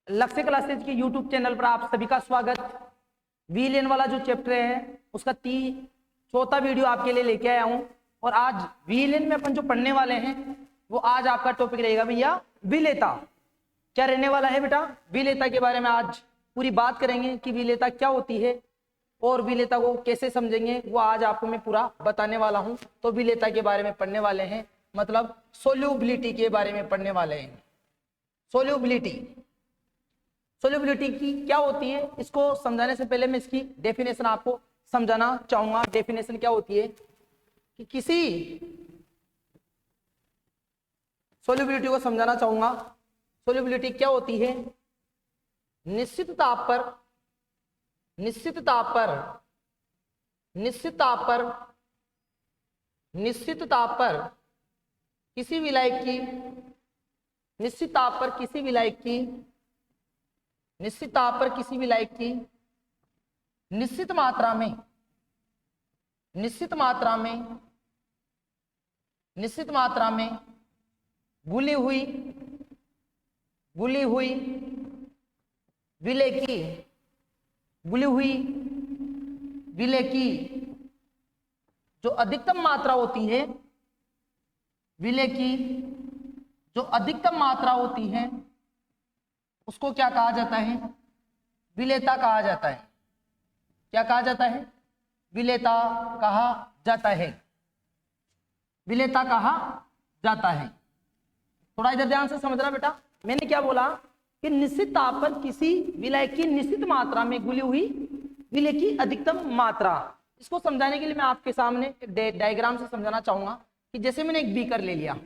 लक्ष्य क्लासेज के YouTube channel पर आप सभी का स्वागत। वीलेन वाला जो चैप्टर है उसका चौथा वीडियो आपके लिए लेके आया हूं। और आज वीलेन में अपन जो पढ़ने वाले हैं वो आज आपका टॉपिक रहेगा भैया विलेयता। क्या रहने वाला है बेटा? विलेयता के बारे में आज पूरी बात करेंगे कि विलेयता क्या होती है और विलेयता को कैसे समझेंगे वो आज आपको मैं पूरा बताने वाला हूं। तो विलेयता के बारे में पढ़ने वाले हैं, मतलब सोल्यूबिलिटी के बारे में पढ़ने वाले हैं। सोल्यूबिलिटी की क्या होती है इसको समझाने से पहले मैं इसकी डेफिनेशन आपको समझाना चाहूंगा। डेफिनेशन क्या होती है कि किसी सोल्यूबिलिटी को समझाना चाहूंगा। सोल्यूबिलिटी क्या होती है? निश्चित ताप पर किसी विलायक की निश्चित मात्रा में घुली हुई विलेय की जो अधिकतम मात्रा होती है, विलेय की जो अधिकतम मात्रा होती है उसको क्या कहा जाता है? विलेयता कहा जाता है। क्या कहा जाता है? विलेयता कहा जाता है। विलेयता कहा जाता है। थोड़ा इधर ध्यान से समझना बेटा। मैंने क्या बोला कि निश्चित ताप पर किसी विलेय की निश्चित मात्रा में घुली हुई विलेय की अधिकतम मात्रा। इसको समझाने के लिए मैं आपके सामने एक डायग्राम से समझाना चाहूंगा कि जैसे मैंने एक बीकर ले लिया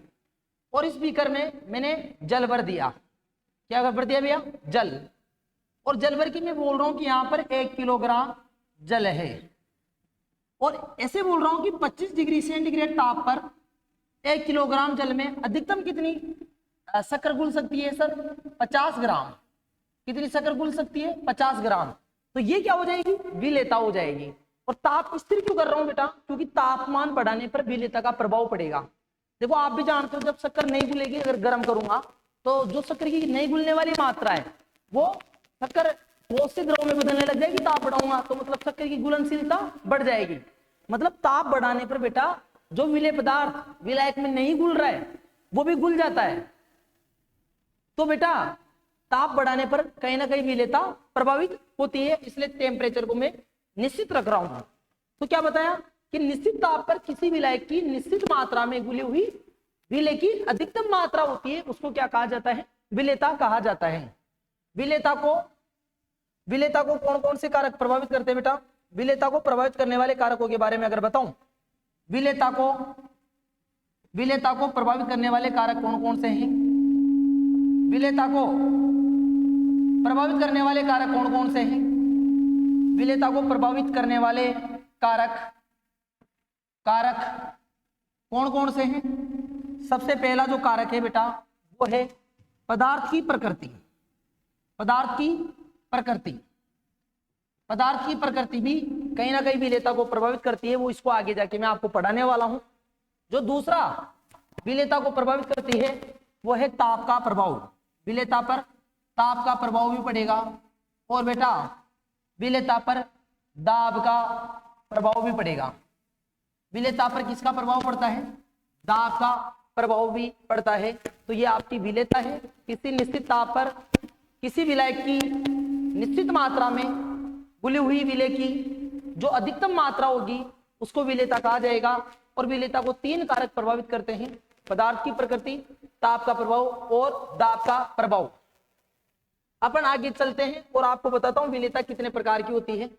और इस बीकर में मैंने जल भर दिया। क्या भर दिया भैया? जल। और जल भर की मैं बोल रहा हूं कि यहां पर 1 किलोग्राम जल है और ऐसे बोल रहा हूं कि 25 डिग्री सेंटीग्रेड ताप पर 1 किलोग्राम जल में अधिकतम कितनी शक्कर घुल सकती है सर? 50 ग्राम। कितनी शक्कर घुल सकती है? 50 ग्राम। तो ये क्या हो जाएगी? विलेयता हो जाएगी। और ताप स्थिर क्यों कर रहा हूं बेटा? क्योंकि तापमान बढ़ाने पर विलेयता का प्रभाव पड़ेगा। देखो आप भी जानते हो जब शक्कर नहीं घुलेगी, अगर गर्म करूंगा तो जो शक्कर की नहीं घुलने वाली मात्रा है वो शक्कर ठोस द्रव में बदलने लग जाएगी। ताप बढ़ाऊंगा तो मतलब शक्कर की घुलनशीलता बढ़ जाएगी। मतलब ताप बढ़ाने पर बेटा जो विलेय पदार्थ विलायक में नहीं घुल रहा है वो भी घुल जाता है। तो बेटा ताप बढ़ाने पर कहीं ना कहीं विलेयता प्रभावित होती है, इसलिए टेम्परेचर को मैं निश्चित रख रहा हूं। तो क्या बताया कि निश्चित ताप पर किसी विलायक की निश्चित मात्रा में घुली हुई विलेय की अधिकतम मात्रा होती है, उसको क्या कहा जाता है? विलेयता कहा जाता है। विलेयता को कौन कौन से कारक प्रभावित करते हैं बेटा? विलेयता को प्रभावित करने वाले कारकों के बारे में अगर बताऊं, विलेयता को प्रभावित करने वाले कारक कौन कौन से हैं? विलेयता को प्रभावित करने वाले कारक कौन कौन से हैं? विलेयता को प्रभावित करने वाले कारक कौन कौन से हैं? सबसे पहला जो कारक है बेटा वो है पदार्थ की प्रकृति भी कहीं ना कहीं विलेयता को प्रभावित करती है। वो इसको आगे जाके मैं आपको पढ़ाने वाला हूं। जो दूसरा विलेयता को प्रभावित करती है वो है ताप का प्रभाव। विलेयता पर ताप का प्रभाव भी पड़ेगा और बेटा विलेयता पर दाब का प्रभाव भी पड़ेगा। विलेयता पर किसका प्रभाव पड़ता है? दाब का प्रभाव भी पड़ता है। तो ये आपकी विलेयता है। किसी निश्चित ताप पर किसी विलेय की निश्चित मात्रा में घुली हुई विलेय की जो अधिकतम मात्रा होगी उसको विलेयता कहा जाएगा। और विलेयता को 3 कारक प्रभावित करते हैं: पदार्थ की प्रकृति, ताप का प्रभाव और दाब का प्रभाव। अपन आगे चलते हैं और आपको बताता हूं विलेयता कितने प्रकार की होती है।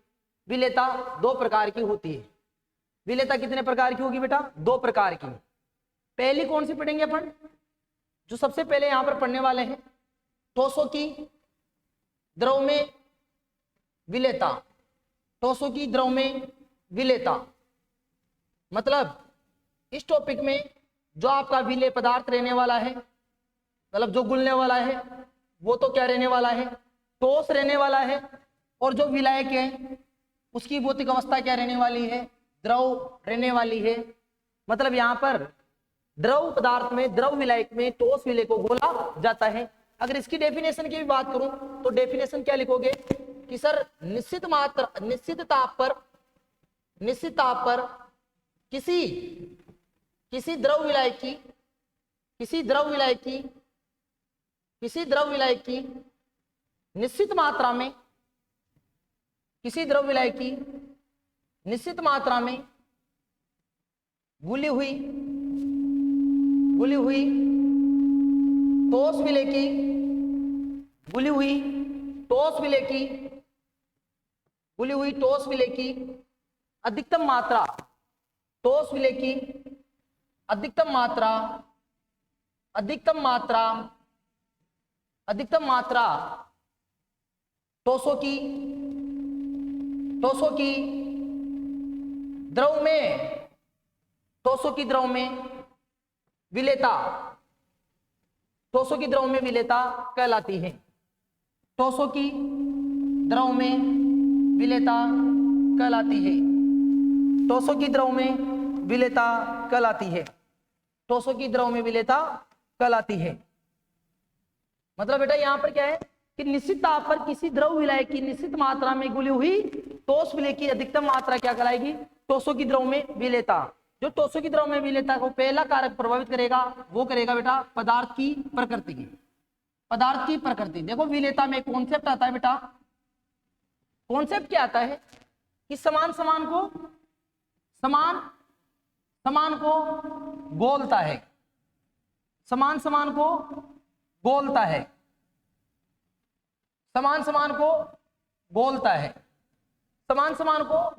विलेयता 2 प्रकार की होती है। विलेयता कितने प्रकार की होगी बेटा? 2 प्रकार की। पहली कौन सी पढ़ेंगे अपन? जो सबसे पहले यहां पर पढ़ने वाले हैं, ठोसों की द्रव में विलेयता। ठोसों की द्रव में विलेयता मतलब इस टॉपिक में जो आपका विलेय पदार्थ रहने वाला है, मतलब जो घुलने वाला है वो तो क्या रहने वाला है? ठोस रहने वाला है। और जो विलायक है उसकी भौतिक अवस्था क्या रहने वाली है? द्रव रहने वाली है। मतलब यहाँ पर द्रव पदार्थ में, द्रव विलायक में ठोस विलेय को घोला जाता है अगर इसकी डेफिनेशन की भी बात करूं तो डेफिनेशन क्या लिखोगे कि सर निश्चित ताप पर किसी द्रव विलायक की निश्चित मात्रा में घुली हुई ठोस विलेय की अधिकतम मात्रा ठोसों की द्रव में विलेयता कहलाती है। ठोसों की द्रव में विलेयता कहलाती है। मतलब बेटा यहाँ पर क्या है कि निश्चित ताप पर किसी द्रव विलाय की निश्चित मात्रा में घुली हुई ठोस विलेय की अधिकतम मात्रा क्या कहलाएगी? ठोसों की द्रव में विलेयता। जो ठोसों की द्रव में विलेयता को पहला कारक प्रभावित करेगा वो करेगा बेटा पदार्थ की प्रकृति। देखो विलेयता में कॉन्सेप्ट आता है बेटा, कॉन्सेप्ट क्या आता है कि समान को गोलता है। समान समान को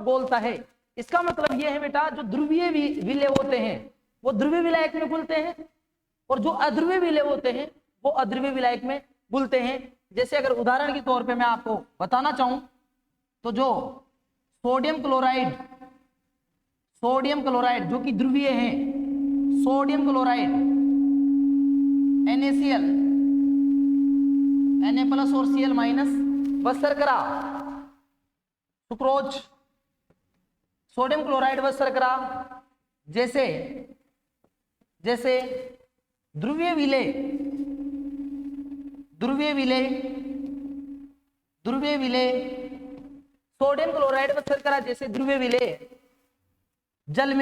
गोलता है। इसका मतलब यह है बेटा जो ध्रुवीय विलेय होते हैं वो ध्रुवीय विलायक में घुलते हैं और जो अध्रुवीय विलेय होते हैं वो अध्रुवीय विलायक में घुलते हैं। जैसे अगर उदाहरण के तौर पे मैं आपको बताना चाहूं तो जो सोडियम क्लोराइड जो कि ध्रुवीय है, सोडियम क्लोराइड NaCl Na+ और Cl- व शर्करा सुक्रोज, सोडियम क्लोराइड व शर्करा जैसे ध्रुवीय विलेय सोडियम क्लोराइड व शर्करा जैसे ध्रुवीय विलेय जल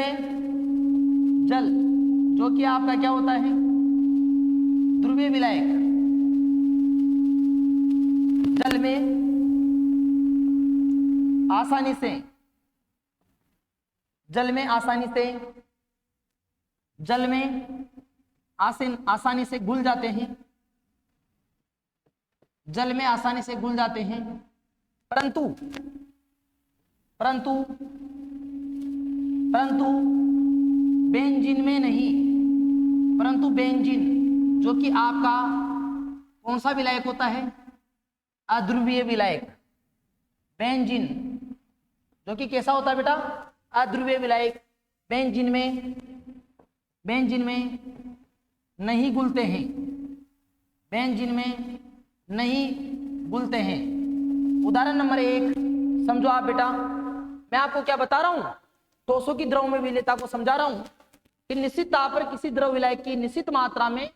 जो कि आपका क्या होता है ध्रुवीय विलायक, जल में आसानी से घुल जाते हैं, परंतु बेंजीन में नहीं। बेंजीन जो कि आपका कौन सा विलायक होता है? अध्रुवीय विलायक। बेंजीन जो कि कैसा होता है बेटा? अध्रुवीय विलायक बेंजीन में नहीं घुलते हैं। उदाहरण नंबर 1 समझो आप बेटा, मैं आपको क्या बता रहा हूं? ठोसों की द्रव में विलेयता को समझा रहा हूं कि निश्चित ताप पर किसी द्रव विलायक की निश्चित मात्रा में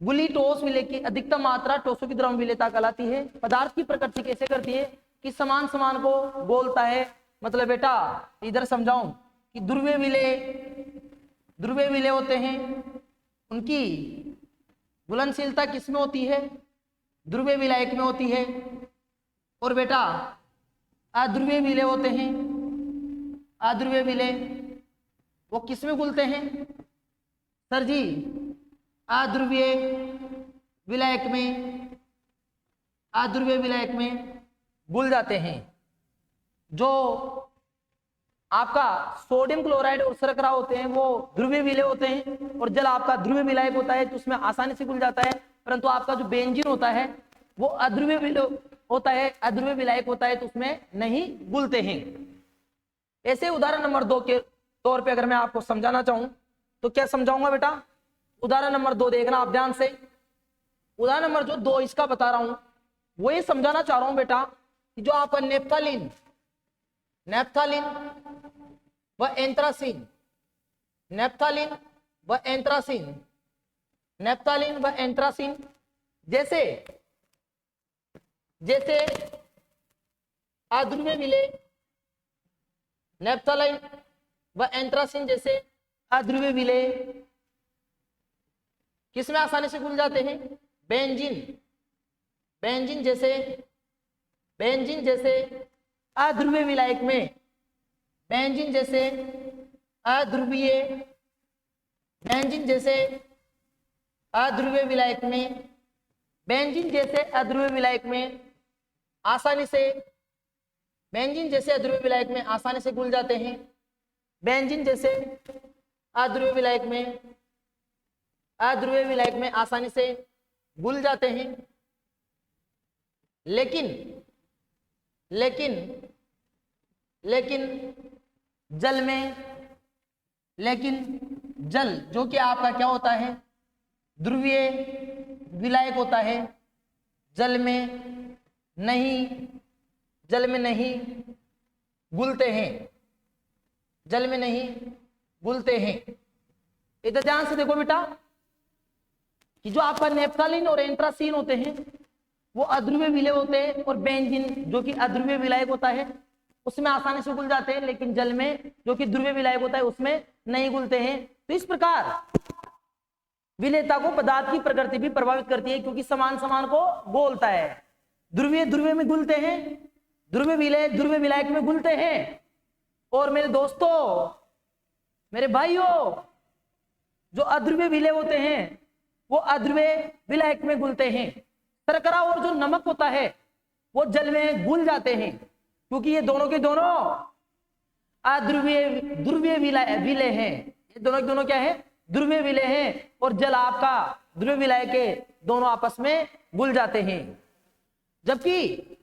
घुली ठोस विलेय की अधिकतम मात्रा ठोसों की द्रव में विलेयता कहलाती है। पदार्थ की प्रकृति कैसे करती है कि समान को बोलता है। मतलब बेटा इधर समझाऊं कि ध्रुवीय विलेय होते हैं, उनकी घुलनशीलता किसमें होती है? ध्रुवीय विलायक में होती है। और बेटा अध्रुवीय विलेय होते हैं, अध्रुवीय विलेय वो किसमें घुलते हैं? सर जी अध्रुवीय विलायक में घुल जाते हैं। जो आपका सोडियम क्लोराइड और शर्करा होते हैं वो ध्रुवीय विलेय होते हैं और जल आपका ध्रुवीय विलायक होता है तो उसमें आसानी से घुल जाता है। परंतु आपका जो बेंजीन होता है वो अध्रुवीय विलेय होता है, अध्रुवीय विलायक होता है तो उसमें नहीं घुलते हैं। ऐसे उदाहरण नंबर 2 के तौर पे अगर मैं आपको समझाना चाहूं तो क्या समझाऊंगा बेटा? उदाहरण नंबर 2 देखना आप ध्यान से। उदाहरण नंबर जो 2 इसका बता रहा हूं वो ये समझाना चाह रहा हूं बेटा कि जो आपका नेप्थालीन व एंथ्रासीन जैसे जैसे अध्रुवीय विलेय नैप्थालाइन व एंथ्रासीन जैसे अध्रुवीय विलेय किसमें आसानी से घुल जाते हैं? बेंजीन बेंजीन जैसे अध्रुवीय विलायक में, बेंजीन जैसे अध्रुवीय विलायक में, बेंजीन जैसे अध्रुवीय विलायक में आसानी से, बेंजीन जैसे अध्रुवीय विलायक में आसानी से घुल जाते हैं, बेंजीन जैसे अध्रुवीय विलायक में आसानी से घुल जाते हैं। लेकिन जल जो कि आपका क्या होता है? ध्रुवीय विलायक होता है, जल में नहीं घुलते हैं। इधर ध्यान से देखो बेटा कि जो आपका नैप्थालीन और एंथ्रासीन होते हैं वो अध्रुवीय विलेय होते हैं, और बेंजीन जो कि अध्रुवीय विलायक होता है उसमें आसानी से घुल जाते हैं, लेकिन जल में जो कि ध्रुवीय विलायक होता है उसमें नहीं घुलते हैं। तो इस प्रकार विलेयता को पदार्थ की प्रकृति भी प्रभावित करती है, क्योंकि समान को बोलता है। ध्रुवीय में घुलते हैं, ध्रुवीय विलायक में घुलते हैं। और मेरे दोस्तों, मेरे भाइयों, जो अध्रुवीय विलेय होते हैं वो अध्रुवीय विलायक में घुलते हैं। शर्करा और जो नमक होता है वो जल में घुल जाते हैं, क्योंकि ये दोनों के दोनों ध्रुवीय विलेय हैं। ये दोनों के दोनों क्या है? ध्रुवीय विलेय हैं, और जल आपका ध्रुवीय विलायक के दोनों आपस में घुल जाते हैं। जबकि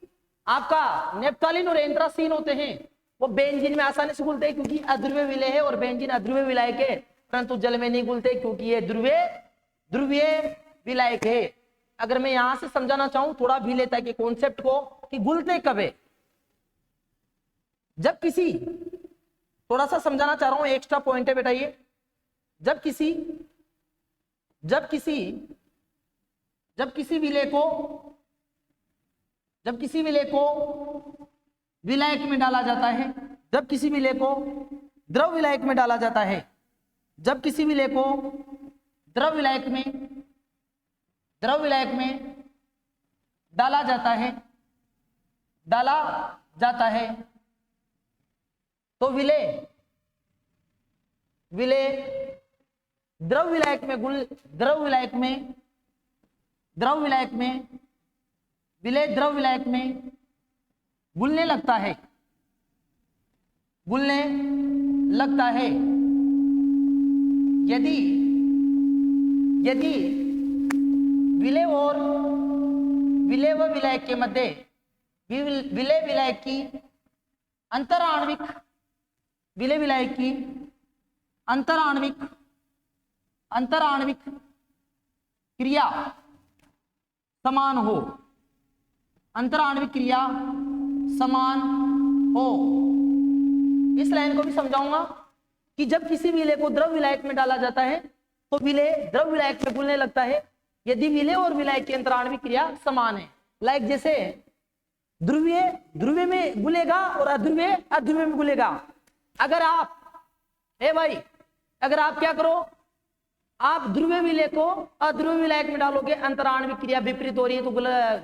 आपका नैप्थालीन और एंथ्रासीन होते हैं वो बेंजीन में आसानी से घुलते हैं, क्योंकि अध्रुवीय विलेय है और बेंजीन अध्रुवीय विलायक है, परंतु जल में नहीं घुलते क्योंकि ये ध्रुवीय विलायक है। अगर मैं यहां से समझाना चाहूं थोड़ा विलेयता के कॉन्सेप्ट को कि घुलते कब है, जब किसी, थोड़ा सा समझाना चाह रहा हूं, एक्स्ट्रा पॉइंट है बेटा ये, जब किसी विलेय को विलायक में डाला जाता है, जब किसी विलेय को द्रव विलायक में डाला जाता है, जब किसी विलेय को द्रव विलायक में डाला जाता है तो विलेय द्रव विलायक में घुलने लगता है। यदि विलेय व विलायक के मध्य विलेय विलायक की अंतराण्विक क्रिया समान हो, इस लाइन को भी समझाऊंगा कि जब किसी विलेय को द्रव विलायक में डाला जाता है तो विलेय द्रव विलायक में घुलने लगता है, यदि विलेय और विलायक की अंतराण्विक क्रिया समान है। लाइक जैसे ध्रुवीय में घुलेगा और अध्रुवीय में घुलेगा। अगर आप क्या करो, आप ध्रुवीय विलेय को अध्रुवीय विलायक में डालोगे, अंतराण्विक क्रिया विपरीत हो रही है तो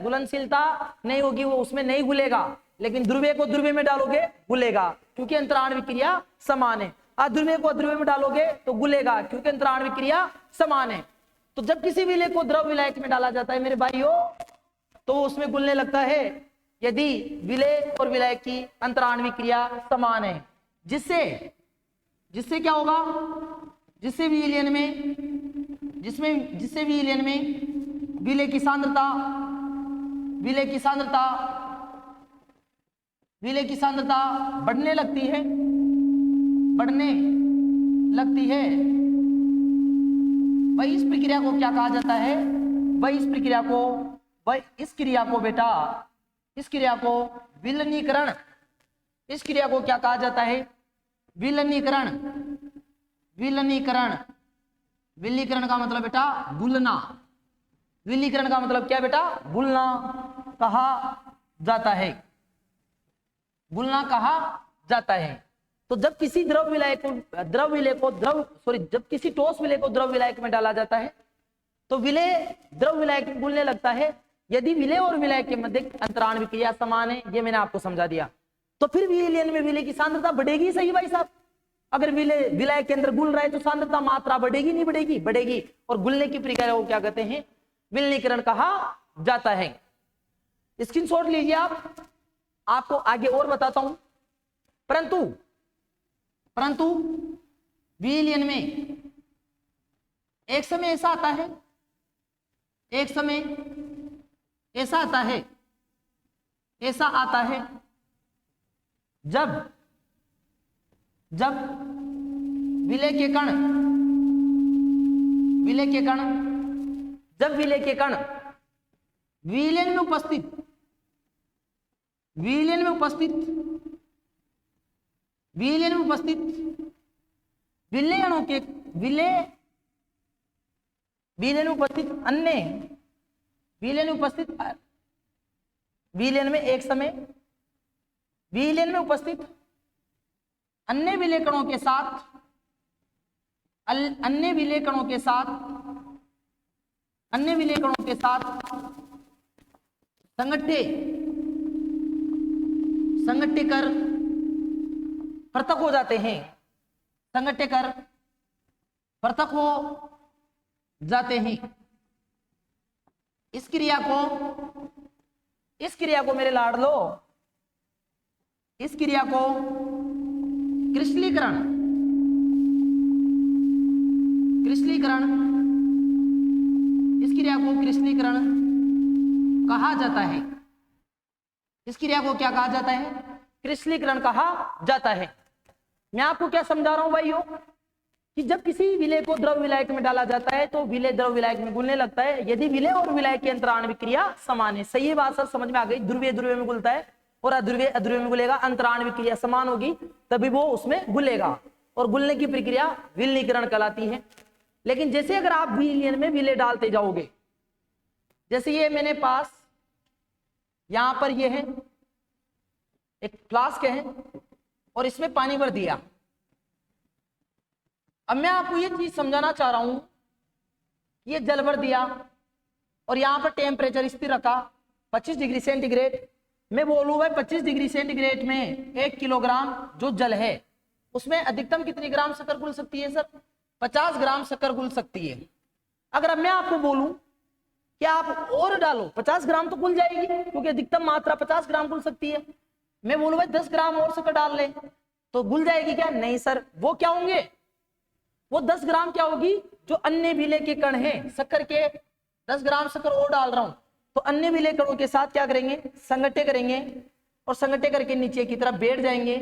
घुलनशीलता नहीं होगी, वो उसमें नहीं घुलेगा। लेकिन ध्रुवीय को ध्रुवीय में डालोगे घुलेगा, क्योंकि अंतराण्विक क्रिया समान है। अध्रुवीय को अध्रुवीय में डालोगे तो घुलेगा, क्योंकि अंतराण्विक क्रिया समान है। तो जब किसी विलेय को द्रव विलायक में डाला जाता है मेरे भाइयों, तो उसमें घुलने लगता है यदि विलेय और विलायक की अंतराण्विक क्रिया समान है, जिससे क्या होगा, जिससे विलयन में विलेय की सांद्रता बढ़ने लगती है। वही इस प्रक्रिया को क्या कहा जाता है? इस क्रिया को विलयनीकरण, इस क्रिया को क्या कहा जाता है? विलयनीकरण का मतलब बेटा घुलना। विलीकरण का मतलब क्या बेटा? घुलना कहा जाता है, घुलना कहा जाता है। तो जब किसी जब किसी ठोस विलय को द्रव विलायक में डाला जाता है तो विलय द्रव विलायक में घुलने लगता है यदि विलय और विलायक के मध्य अंतराणविक क्रिया समान है। ये मैंने आपको समझा दिया। तो फिर विलयन में विलय की सांद्रता बढ़ेगी, सही भाई साहब? अगर विलय विलायक के अंदर घुल रहा है तो सांद्रता मात्रा बढ़ेगी, नहीं बढ़ेगी? बढ़ेगी। और घुलने की प्रक्रिया को क्या कहते हैं? विलयनीकरण कहा जाता है। स्क्रीनशॉट लीजिए आप, आपको आगे और बताता हूं। परंतु विलयन में एक समय ऐसा आता है, एक समय ऐसा आता है, ऐसा आता है जब विलय के कण जब विलय के कण विलयन में उपस्थित विलयनों के विलयन में उपस्थित अन्य विलेखनों के साथ संगठे कर पृथक हो जाते हैं, इस क्रिया को मेरे लाडलो, इस क्रिया को क्रिस्टलीकरण कहा जाता है। इस क्रिया को क्या कहा जाता है? क्रिस्टलीकरण कहा जाता है। मैं आपको क्या समझा रहा हूं भाइयों कि जब किसी विलय को द्रव विलायक में डाला जाता है तो विलय द्रव विलायक में घुलने लगता है यदि विलय और विलायक की अंतराणविक क्रिया समान है। सही बात सर, समझ में आ गई? ध्रुवीय ध्रुवीय में घुलता है और अध्रुवीय अध्रुवीय में घुलेगा, अंतराणविक क्रिया समान होगी तभी वो उसमें घुलेगा, और घुलने की प्रक्रिया विलयनीकरण कहलाती है। लेकिन जैसे अगर आप विलयन में विलय डालते जाओगे, जैसे ये मैंने पास यहां पर ये है एक फ्लास्क है और इसमें पानी भर दिया। अब मैं आपको ये चीज समझाना चाह रहा हूं, ये जल भर दिया और यहां पर टेम्परेचर स्थिर रखा 25 डिग्री सेंटीग्रेड। मैं बोलूं भाई 25 डिग्री सेंटीग्रेड में 1 किलोग्राम जो जल है उसमें अधिकतम कितनी ग्राम शक्कर घुल सकती है सर? 50 ग्राम शक्कर घुल सकती है। अगर अब मैं आपको बोलूं कि आप और डालो 50 ग्राम तो घुल जाएगी क्योंकि अधिकतम मात्रा 50 ग्राम घुल सकती है। मैं बोलूं भाई 10 ग्राम और शक्कर डाल ले तो घुल जाएगी क्या? नहीं सर, वो क्या होंगे? वो 10 ग्राम क्या होगी? जो अन्य विलय के कण हैं शक्कर के, 10 ग्राम शक्कर और डाल रहा हूं तो अन्य विलय कणों के साथ क्या करेंगे? संगठे करेंगे और संगठे करके नीचे की तरफ बैठ जाएंगे।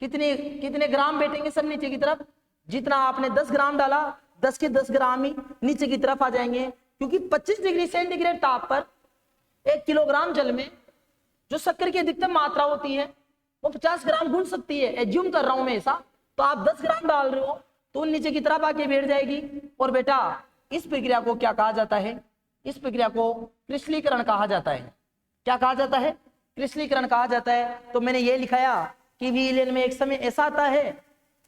कितने ग्राम बैठेंगे सर नीचे की तरफ? जितना आपने 10 ग्राम डाला 10 के 10 ग्राम ही नीचे की तरफ आ जाएंगे, क्योंकि 25 डिग्री सेंटीग्रेड ताप पर 1 किलोग्राम जल में जो शक्कर की अधिकतम मात्रा होती है वो 50 ग्राम घुल सकती है। एज्यूम कर रहा हूं मैं ऐसा, तो आप 10 ग्राम डाल रहे हो तो नीचे की तरफ आके बैठ जाएगी। और बेटा इस प्रक्रिया को क्या कहा जाता है? इस प्रक्रिया को क्रिस्टलीकरण कहा जाता है। क्या कहा जाता है? क्रिस्टलीकरण कहा जाता है। तो मैंने ये लिखाया कि विलयन में एक समय ऐसा आता है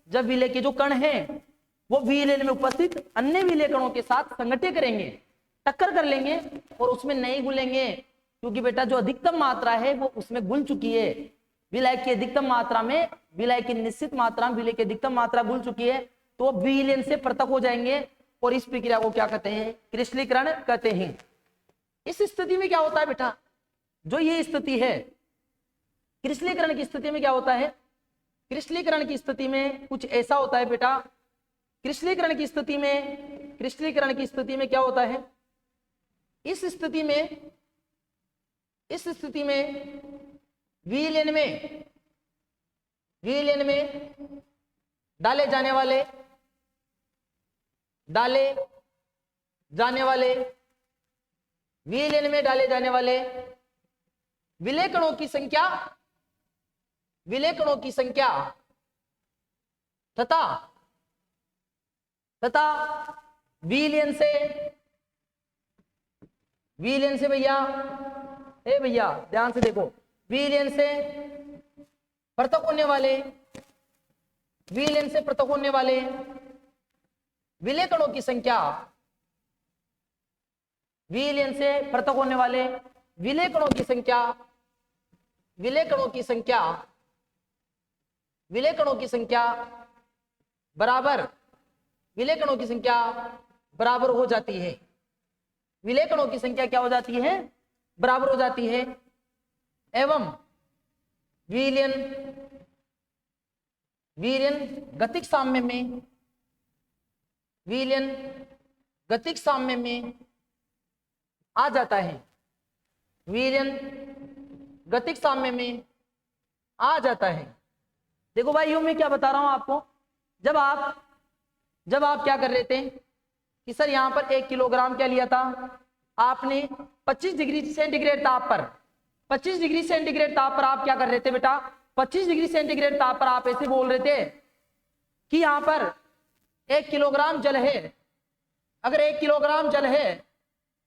जब विलय के जो कण हैं वो विलयन में उपस्थित अन्य विलय कणों के साथ संगठे करेंगे, टक्कर कर लेंगे और उसमें नहीं घुलेंगे, क्योंकि बेटा जो अधिकतम मात्रा है वो उसमें घुल चुकी है। विलय की अधिकतम मात्रा में, विलय की निश्चित मात्रा में विलय की अधिकतम मात्रा घुल चुकी है तो वो विलयन से पृथक हो जाएंगे और इस प्रक्रिया को क्या कहते हैं? क्रिस्टलीकरण कहते हैं। इस स्थिति में क्या होता है बेटा? जो ये स्थिति है क्रिस्टलीकरण की स्थिति में क्या होता है? क्रिस्टलीकरण की स्थिति में कुछ ऐसा होता है बेटा। क्रिस्टलीकरण की स्थिति में क्या होता है? इस स्थिति में विलयन में डाले जाने वाले विलय कणों की संख्या तथा विलयन विलयन से भैया, ए भैया ध्यान से देखो, विलयन से पृथक होने वाले, विलयन से पृथक होने वाले विलय कणों की संख्या, विलयन से पृथक होने वाले विलय कणों की संख्या, विलय कणों की संख्या, विलय कणों की संख्या बराबर, विलय कणों की संख्या बराबर हो जाती है। विलय कणों की संख्या क्या हो जाती है? बराबर हो जाती है। एवं विलयन, विलयन गतिक साम्य में, विलयन गतिक साम्य में आ जाता है, विलयन गतिक साम्य में आ जाता है। देखो भाई यूं मैं क्या बता रहा हूं आपको, जब आप क्या कर रहे थे कि सर यहां पर 1 किलोग्राम क्या लिया था आपने, 25 डिग्री सेंटीग्रेड ताप पर, 25 डिग्री सेंटीग्रेड ताप पर आप क्या कर रहे थे बेटा, 25 डिग्री सेंटीग्रेड ताप पर आप ऐसे बोल रहे थे कि यहां पर 1 किलोग्राम जल है। अगर 1 किलोग्राम जल है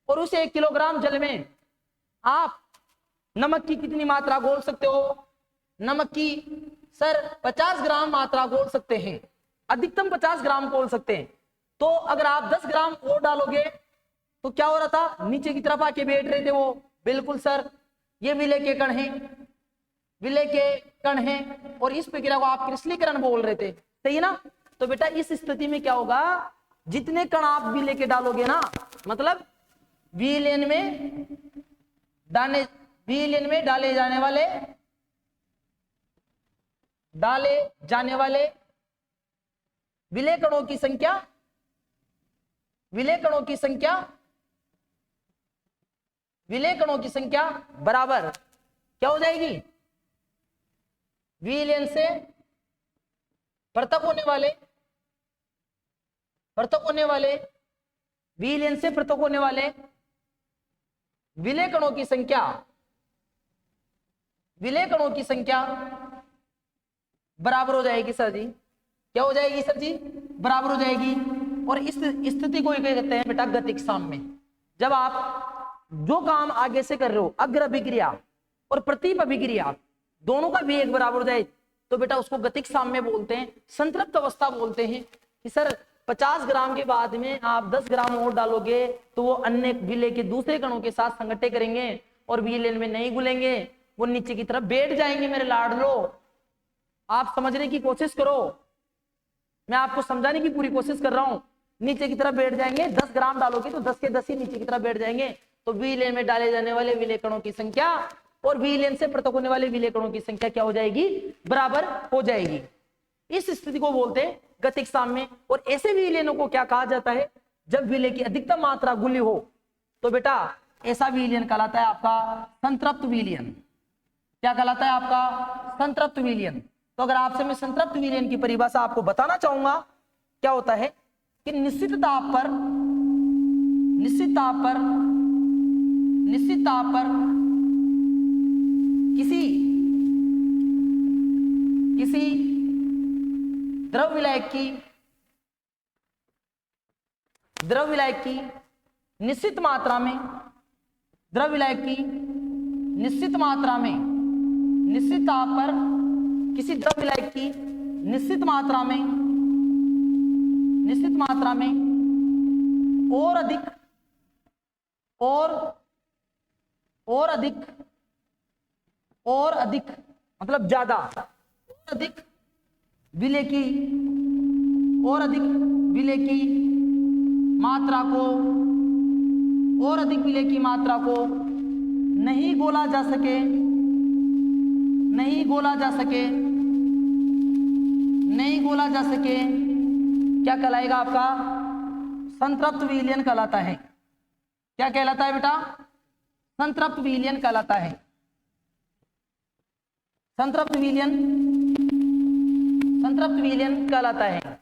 और उस 1 किलोग्राम जल में आप नमक की कितनी मात्रा घोल सकते हो? नमक की सर 50 ग्राम मात्रा घोल सकते हैं, अधिकतम 50 ग्राम घोल सकते हैं। तो अगर आप 10 ग्राम और डालोगे तो क्या हो रहा था, नीचे की तरफ आके बैठ रहे थे वो। बिल्कुल सर, ये विलय के कण हैं, विलय के कण हैं, और इस प्रक्रिया को आप क्रिस्टलीकरण बोल रहे थे, सही है ना। तो बेटा इस स्थिति में क्या होगा, जितने कण आप विलय के डालोगे ना, मतलब विलयन में डाले जाने वाले विलय कणों की संख्या, विलय कणों की संख्या, विलय कणों की संख्या बराबर क्या हो जाएगी, विलयन से पृथक होने वाले, विलयन से पृथक होने वाले विलय कणों की संख्या, विलय कणों की संख्या बराबर हो जाएगी सर जी। क्या हो जाएगी सर जी? बराबर हो जाएगी। और इस स्थिति को कहते हैं बेटा गतिक साम्य। जब आप जो काम आगे से कर रहे हो, अग्र अभिक्रिया और प्रतीप अभिक्रिया, दोनों का वेग बराबर हो जाए तो बेटा उसको गतिक साम्य बोलते हैं, संतृप्त अवस्था बोलते हैं। कि सर 50 ग्राम के बाद में आप 10 ग्राम और डालोगे तो वो अन्य विलय के दूसरे कणों के साथ संगठे करेंगे और विलयन में नहीं घुलेंगे, वो नीचे की तरफ बैठ जाएंगे। मेरे लाडलो, आप समझने की कोशिश करो, मैं आपको समझाने की पूरी कोशिश कर रहा हूं। नीचे की तरफ बैठ जाएंगे, 10 ग्राम डालोगे तो 10 के 10 ही नीचे की तरफ बैठ जाएंगे। तो विलयन में डाले जाने वाले विलय कणों की संख्या और विलयन से पृथक होने वाले विलय कणों की संख्या क्या हो जाएगी? बराबर हो जाएगी। इस स्थिति को बोलते हैं गतिक साम्य। और ऐसे विलयनों को क्या कहा जाता है? जब विलय की अधिकतम मात्रा गुली हो तो बेटा ऐसा विलयन कहलाता है आपका संतृप्त विलयन। क्या कहलाता है आपका? संतृप्त विलयन। तो अगर आपसे मैं संतृप्त विलयन की परिभाषा आपको बताना चाहूंगा, क्या होता है कि निश्चित ताप पर किसी द्रव विलायक की निश्चित मात्रा में, निश्चित ताप पर किसी द्रव विलायक की निश्चित मात्रा में और अधिक मतलब ज्यादा, अधिक विलय की मात्रा को नहीं घोला जा सके क्या कहलाएगा आपका? संतृप्त विलयन कहलाता है। क्या कहलाता है बेटा? संतृप्त विलयन कहलाता है। संतृप्त विलयन कहलाता है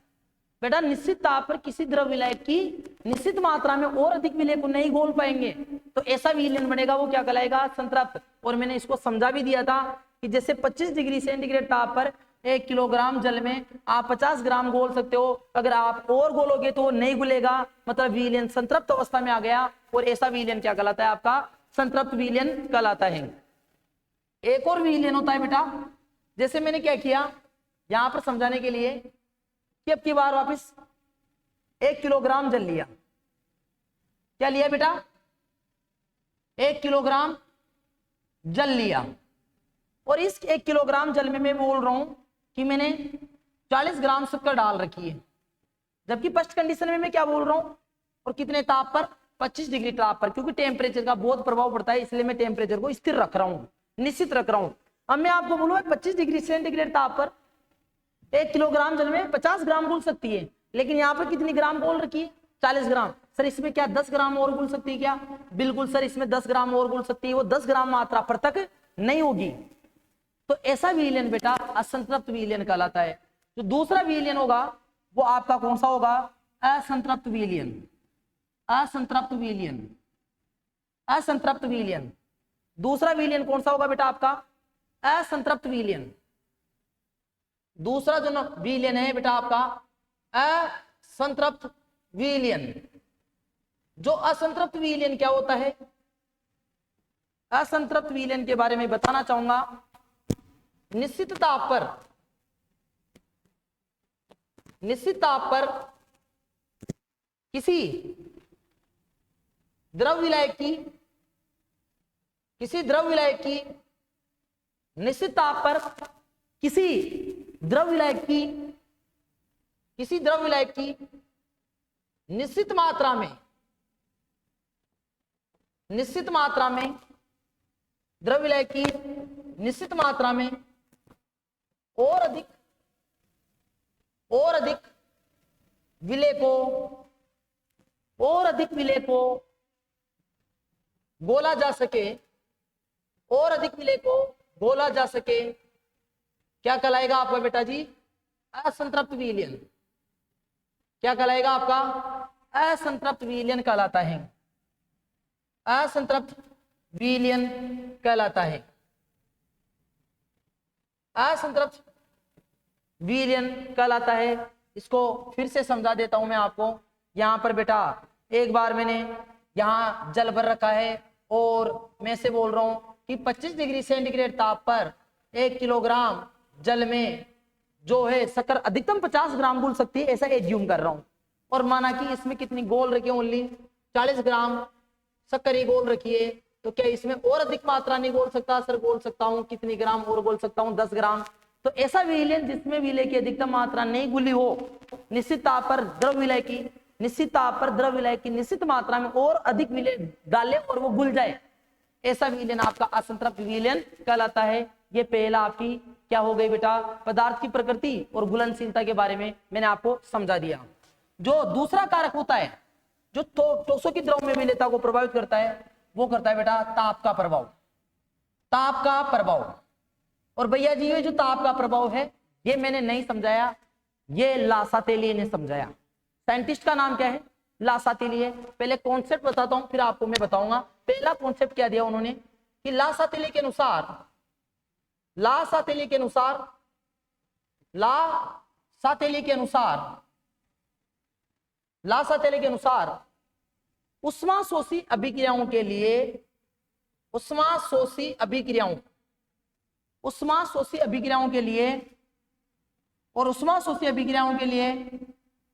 बेटा। निश्चित ताप पर किसी द्रव विलायक की निश्चित मात्रा में और अधिक विलय को नहीं घोल पाएंगे तो ऐसा विलयन बनेगा, वो क्या कहलाएगा? संतृप्त। और मैंने इसको समझा भी दिया था कि जैसे 25 डिग्री सेंटीग्रेड ताप पर 1 किलोग्राम जल में आप 50 ग्राम घोल सकते हो। अगर आप और घोलोगे तो वो नहीं घुलेगा, मतलब विलयन संतृप्त अवस्था में आ गया, और ऐसा विलयन क्या कहलाता है? आपका संतृप्त विलयन कहलाता है। एक और विलयन होता है बेटा, जैसे मैंने क्या किया यहां पर समझाने के लिए कि अब की बार वापस 1 किलोग्राम जल लिया। क्या लिया बेटा? 1 किलोग्राम जल लिया, और इस 1 किलोग्राम जल में मैं बोल रहा हूं कि मैंने 40 ग्राम शक्कर डाल रखी है, जबकि फर्स्ट कंडीशन में मैं क्या बोल रहा हूं, और कितने ताप पर? 25 डिग्री ताप पर, क्योंकि टेम्परेचर का बहुत प्रभाव पड़ता है, इसलिए मैं टेम्परेचर को स्थिर रख रहा हूं, निश्चित रख रहा हूं। अब मैं आपको बोलूंगा 25 डिग्री सेंटीग्रेड ताप पर 1 किलोग्राम जल में 50 ग्राम घुल सकती है, लेकिन यहाँ पर कितनी ग्राम घोल रखी है? 40 ग्राम। सर इसमें क्या 10 ग्राम और घुल सकती है क्या? बिल्कुल सर, इसमें 10 ग्राम और घुल सकती है, वो 10 ग्राम मात्रा पर तक नहीं होगी। तो ऐसा विलयन बेटा असंतृप्त विलयन कहलाता है। जो दूसरा विलयन होगा वो आपका कौन सा होगा? असंतृप्त विलयन। असंतृप्त विलयन, असंतृप्त विलयन। दूसरा विलयन कौन सा होगा बेटा आपका? असंतृप्त विलयन। दूसरा जो विलयन है बेटा आपका असंतृप्त विलयन। जो असंतृप्त विलयन क्या होता है? असंतृप्त विलयन के बारे में बताना चाहूंगा। निश्चित ताप पर किसी द्रव विलायक की निश्चित ताप पर किसी द्रव विलायक की निश्चित मात्रा में द्रव विलायक की निश्चित मात्रा में और अधिक विलय को घोला जा सके, क्या कहलाएगा आपका बेटा जी? असंतृप्त विलयन। क्या कहलाएगा आपका? असंतृप्त विलयन कहलाता है। असंतृप्त विलयन कहलाता है। असंतृप्त विलयन कहलाता है। इसको फिर से समझा देता हूं मैं आपको। यहां पर बेटा एक बार मैंने यहां जल भर रखा है, और मैं से बोल रहा हूं कि 25 डिग्री सेंटीग्रेड ताप पर 1 किलोग्राम जल में जो है शक्कर अधिकतम 50 ग्राम घुल सकती है, ऐसा एज्यूम कर रहा हूं। और माना कि इसमें कितनी गोल रखी है? ओनली 40 ग्राम शक्कर ही गोल रखी है, तो क्या इसमें और अधिक मात्रा नहीं गोल सकता? सर गोल सकता हूं। कितनी ग्राम और गोल सकता हूं? 10 ग्राम। तो ऐसा विलयन जिसमें विलय की अधिकतम मात्रा नहीं घुली हो, निश्चित ताप पर द्रव विलय की निश्चित मात्रा में और अधिक विलय डाले और वो घुल जाए, ऐसा विलयन आपका असंतृप्त विलयन कहलाता है। ये पहला आपकी क्या हो गई बेटा? पदार्थ की प्रकृति और घुलनशीलता के बारे में मैंने आपको समझा दिया। जो दूसरा कारक होता है जो ठोसों की द्रव में विलयता को प्रभावित करता है, वो करता है बेटा ताप का प्रभाव। और भैया जी ये जो ताप का प्रभाव है ये मैंने नहीं समझाया, ये लासातेलिए ने समझाया। साइंटिस्ट का नाम क्या है? लासातेलिए। पहले कॉन्सेप्ट बताता हूं, फिर आपको मैं बताऊंगा। पहला कॉन्सेप्ट क्या दिया उन्होंने कि लासातेलिए के अनुसार उष्माशोषी अभिक्रियाओं के लिए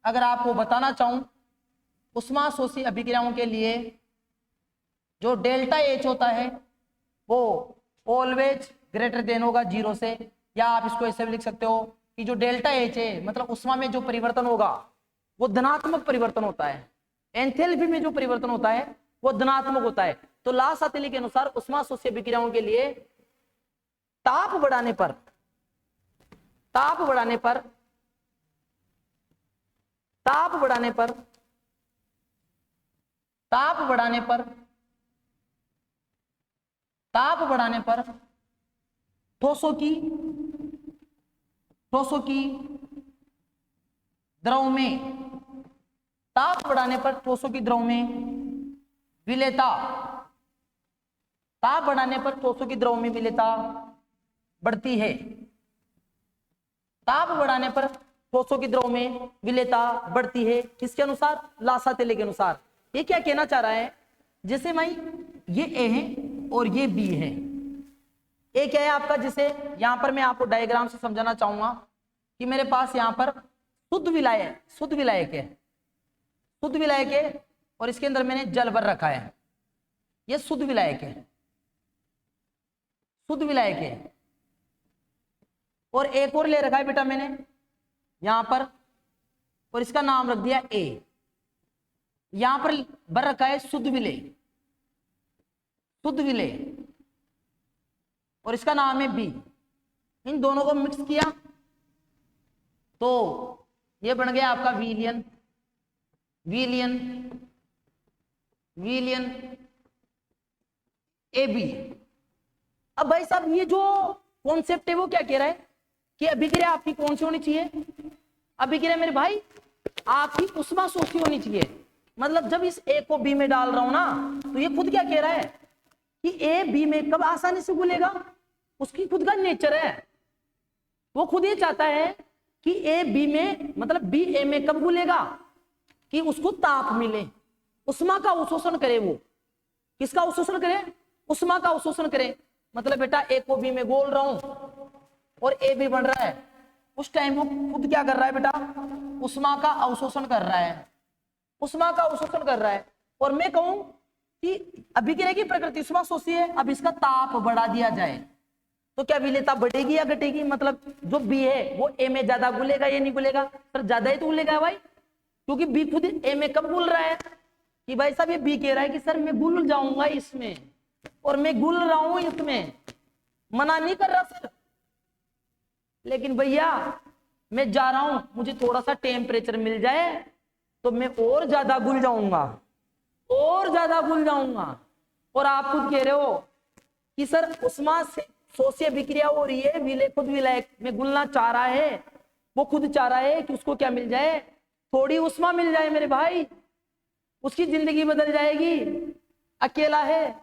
अगर आपको बताना चाहूं, उष्माशोषी अभिक्रियाओं के लिए जो डेल्टा एच होता है वो ऑलवेज ग्रेटर देन होगा 0 से, या आप इसको ऐसे भी लिख सकते हो कि जो डेल्टा एच है मतलब उष्मा में जो परिवर्तन होगा वो धनात्मक परिवर्तन होता है। एंथैल्पी में जो परिवर्तन होता है वो धनात्मक होता है। तो लासातेली के अनुसार उष्माशोषी अभिक्रियाओं के लिए ताप बढ़ाने पर ठोसों की द्रव में विलेयता बढ़ती है। ताप बढ़ाने पर ठोसों की द्रव में विलेयता बढ़ती है, किसके अनुसार? लासातेले के अनुसार। ये क्या कहना चाह रहा है, जैसे भाई ये ए है और ये बी है, ए क्या है आपका, जिसे यहां पर मैं आपको डायग्राम से समझाना चाहूंगा कि मेरे पास यहां पर शुद्ध विलायक है, शुद्ध विलायक है, और इसके अंदर मैंने जल भर रखा है, ये शुद्ध विलायक है, शुद्ध विलायक है। और एक और ले रखा है बेटा मैंने यहां पर, और इसका नाम रख दिया ए। यहां पर भर रखा है शुद्ध विलेय, शुद्ध विलेय, और इसका नाम है बी। इन दोनों को मिक्स किया तो ये बन गया आपका विलियन, विलियन, विलियन ए बी। अब भाई साहब ये जो कॉन्सेप्ट है वो क्या कह रहा है कि अभिक्रिया आपकी कौन सी होनी चाहिए? अभिक्रिया मेरे भाई आपकी उष्मा शोषी होनी चाहिए। मतलब जब इस ए को बी में डाल रहा हूं ना, तो ये खुद क्या कह रहा है कि ए बी में कब आसानी से घुलेगा, उसकी खुद का नेचर है, वो खुद ये चाहता है कि ए बी में, मतलब बी ए में कब घुलेगा, कि उसको ताप मिले, उष्मा का अवशोषण करे। वो किसका अवशोषण करे? उष्मा का अवशोषण करे। मतलब बेटा ए को बी में घोल रहा हूं और ए बी बन रहा है, उस टाइम वो खुद क्या कर रहा है बेटा? उष्मा का अवशोषण कर रहा है, उष्मा का अवशोषण कर रहा है। और मैं कहूं कि अभिक्रिया की प्रकृति उष्मा शोषी है, अब इसका ताप बढ़ा दिया जाए तो क्या विलेयता बढ़ेगी या घटेगी? मतलब जो बी है वो ए में ज्यादा घुलेगा या नहीं घुलेगा? सर ज्यादा ही तो घुलेगा भाई, क्योंकि बी खुद ए में कब घुल रहा है कि भाई साहब ये बी कह रहा है कि सर मैं घुल जाऊंगा इसमें, और मैं घुल रहा हूं इसमें, मना नहीं कर रहा सर, लेकिन भैया मैं जा रहा हूं, मुझे थोड़ा सा टेम्परेचर मिल जाए तो मैं और ज्यादा घुल जाऊंगा, और ज्यादा घुल जाऊंगा। और आप खुद कह रहे हो कि सर उष्मा से शोषी अभिक्रिया हो रही है, विलेय खुद विलायक में घुलना चाह रहा है, वो खुद चाह रहा है कि उसको क्या मिल जाए? थोड़ी उष्मा मिल जाए मेरे भाई, उसकी जिंदगी बदल जाएगी। अकेला है,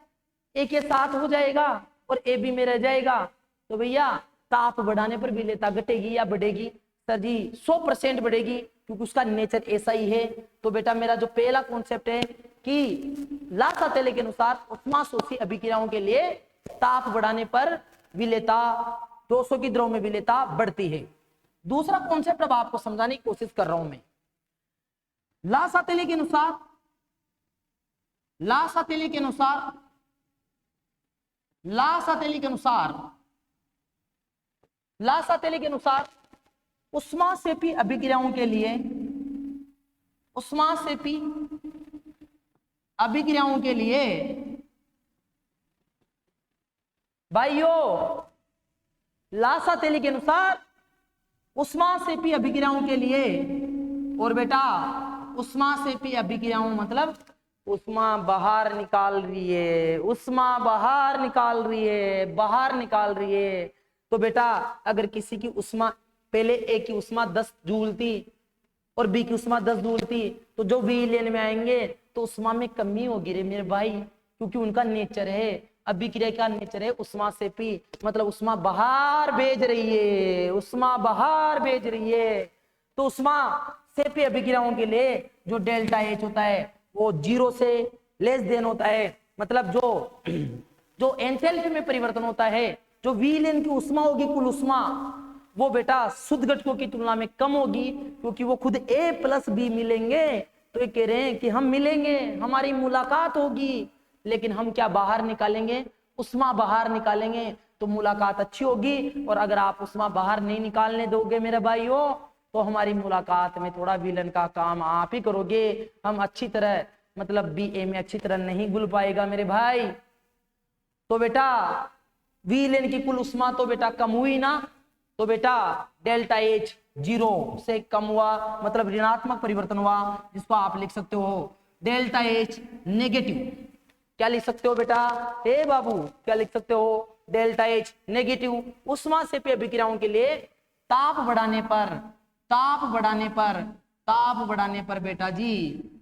ए के साथ हो जाएगा और ए बी में रह जाएगा। तो भैया ताप बढ़ाने पर विलेयता घटेगी या बढ़ेगी? सर जी 100% बढ़ेगी, क्योंकि उसका नेचर ऐसा ही है। तो बेटा मेरा जो पहला कॉन्सेप्ट है कि लासातेले के अनुसार उष्मा शोषी अभिक्रियाओं के लिए ताप बढ़ाने पर विलेयता, ठोसों की द्रव में विलेयता बढ़ती है। दूसरा कॉन्सेप्ट अब आपको समझाने की कोशिश कर रहा हूं मैं। लासातेले के अनुसार, लासातेले के अनुसार, लासातेले के अनुसार, लासातेले के अनुसार उष्मा सेपी अभिक्रियाओं के लिए, उष्मा सेपी अभिक्रियाओं के लिए भाइयों, लासातेले के अनुसार उष्मा सेपी अभिक्रियाओं के लिए, और बेटा उष्मा सेपी अभिक्रियाओं मतलब उष्मा बाहर निकाल रही है, उष्मा बाहर निकाल रही है, बाहर निकाल रही है। तो बेटा अगर किसी की उष्मा, पहले ए की उष्मा 10 जूल थी और बी की उष्मा 10 जूल थी, तो जो विलेयन में आएंगे तो उष्मा में कमी होगी रे मेरे भाई, क्योंकि उनका नेचर है, अभिक्रिया का नेचर है उष्मा सेपी, मतलब उष्मा बाहर भेज रही है, उष्मा बाहर भेज रही है। तो उष्मा सेपी अभिक्रियाओं के लिए जो डेल्टा एच होता है वो 0 से लेस देन होता है। मतलब जो एंथैल्पी में परिवर्तन होता है, जो विलेयन की उष्मा होगी, कुल उष्मा, वो बेटा शुद्ध घटकों की तुलना में कम होगी, क्योंकि वो खुद ए प्लस बी मिलेंगे। तो ये कह रहे हैं कि हम मिलेंगे, हमारी मुलाकात होगी, लेकिन हम क्या बाहर निकालेंगे? उष्मा बाहर निकालेंगे, तो मुलाकात अच्छी होगी। और अगर आप उष्मा बाहर नहीं निकालने दोगे मेरे भाइयों, तो हमारी मुलाकात में थोड़ा विलेयन का काम आप ही करोगे, हम अच्छी तरह, मतलब बी ए में अच्छी तरह नहीं घुल पाएगा मेरे भाई। तो बेटा विलेयन की कुल उष्मा तो बेटा कम हुई ना, तो बेटा डेल्टा एच 0 से कम हुआ, मतलब ऋणात्मक परिवर्तन हुआ, जिसको आप लिख सकते हो डेल्टा एच नेगेटिव। क्या लिख सकते हो बेटा? हे बाबू क्या लिख सकते हो? Delta H negative. उष्मा सेपी अभिक्रियाओं के लिए ताप बढ़ाने पर, ताप बढ़ाने पर, ताप बढ़ाने पर बेटा जी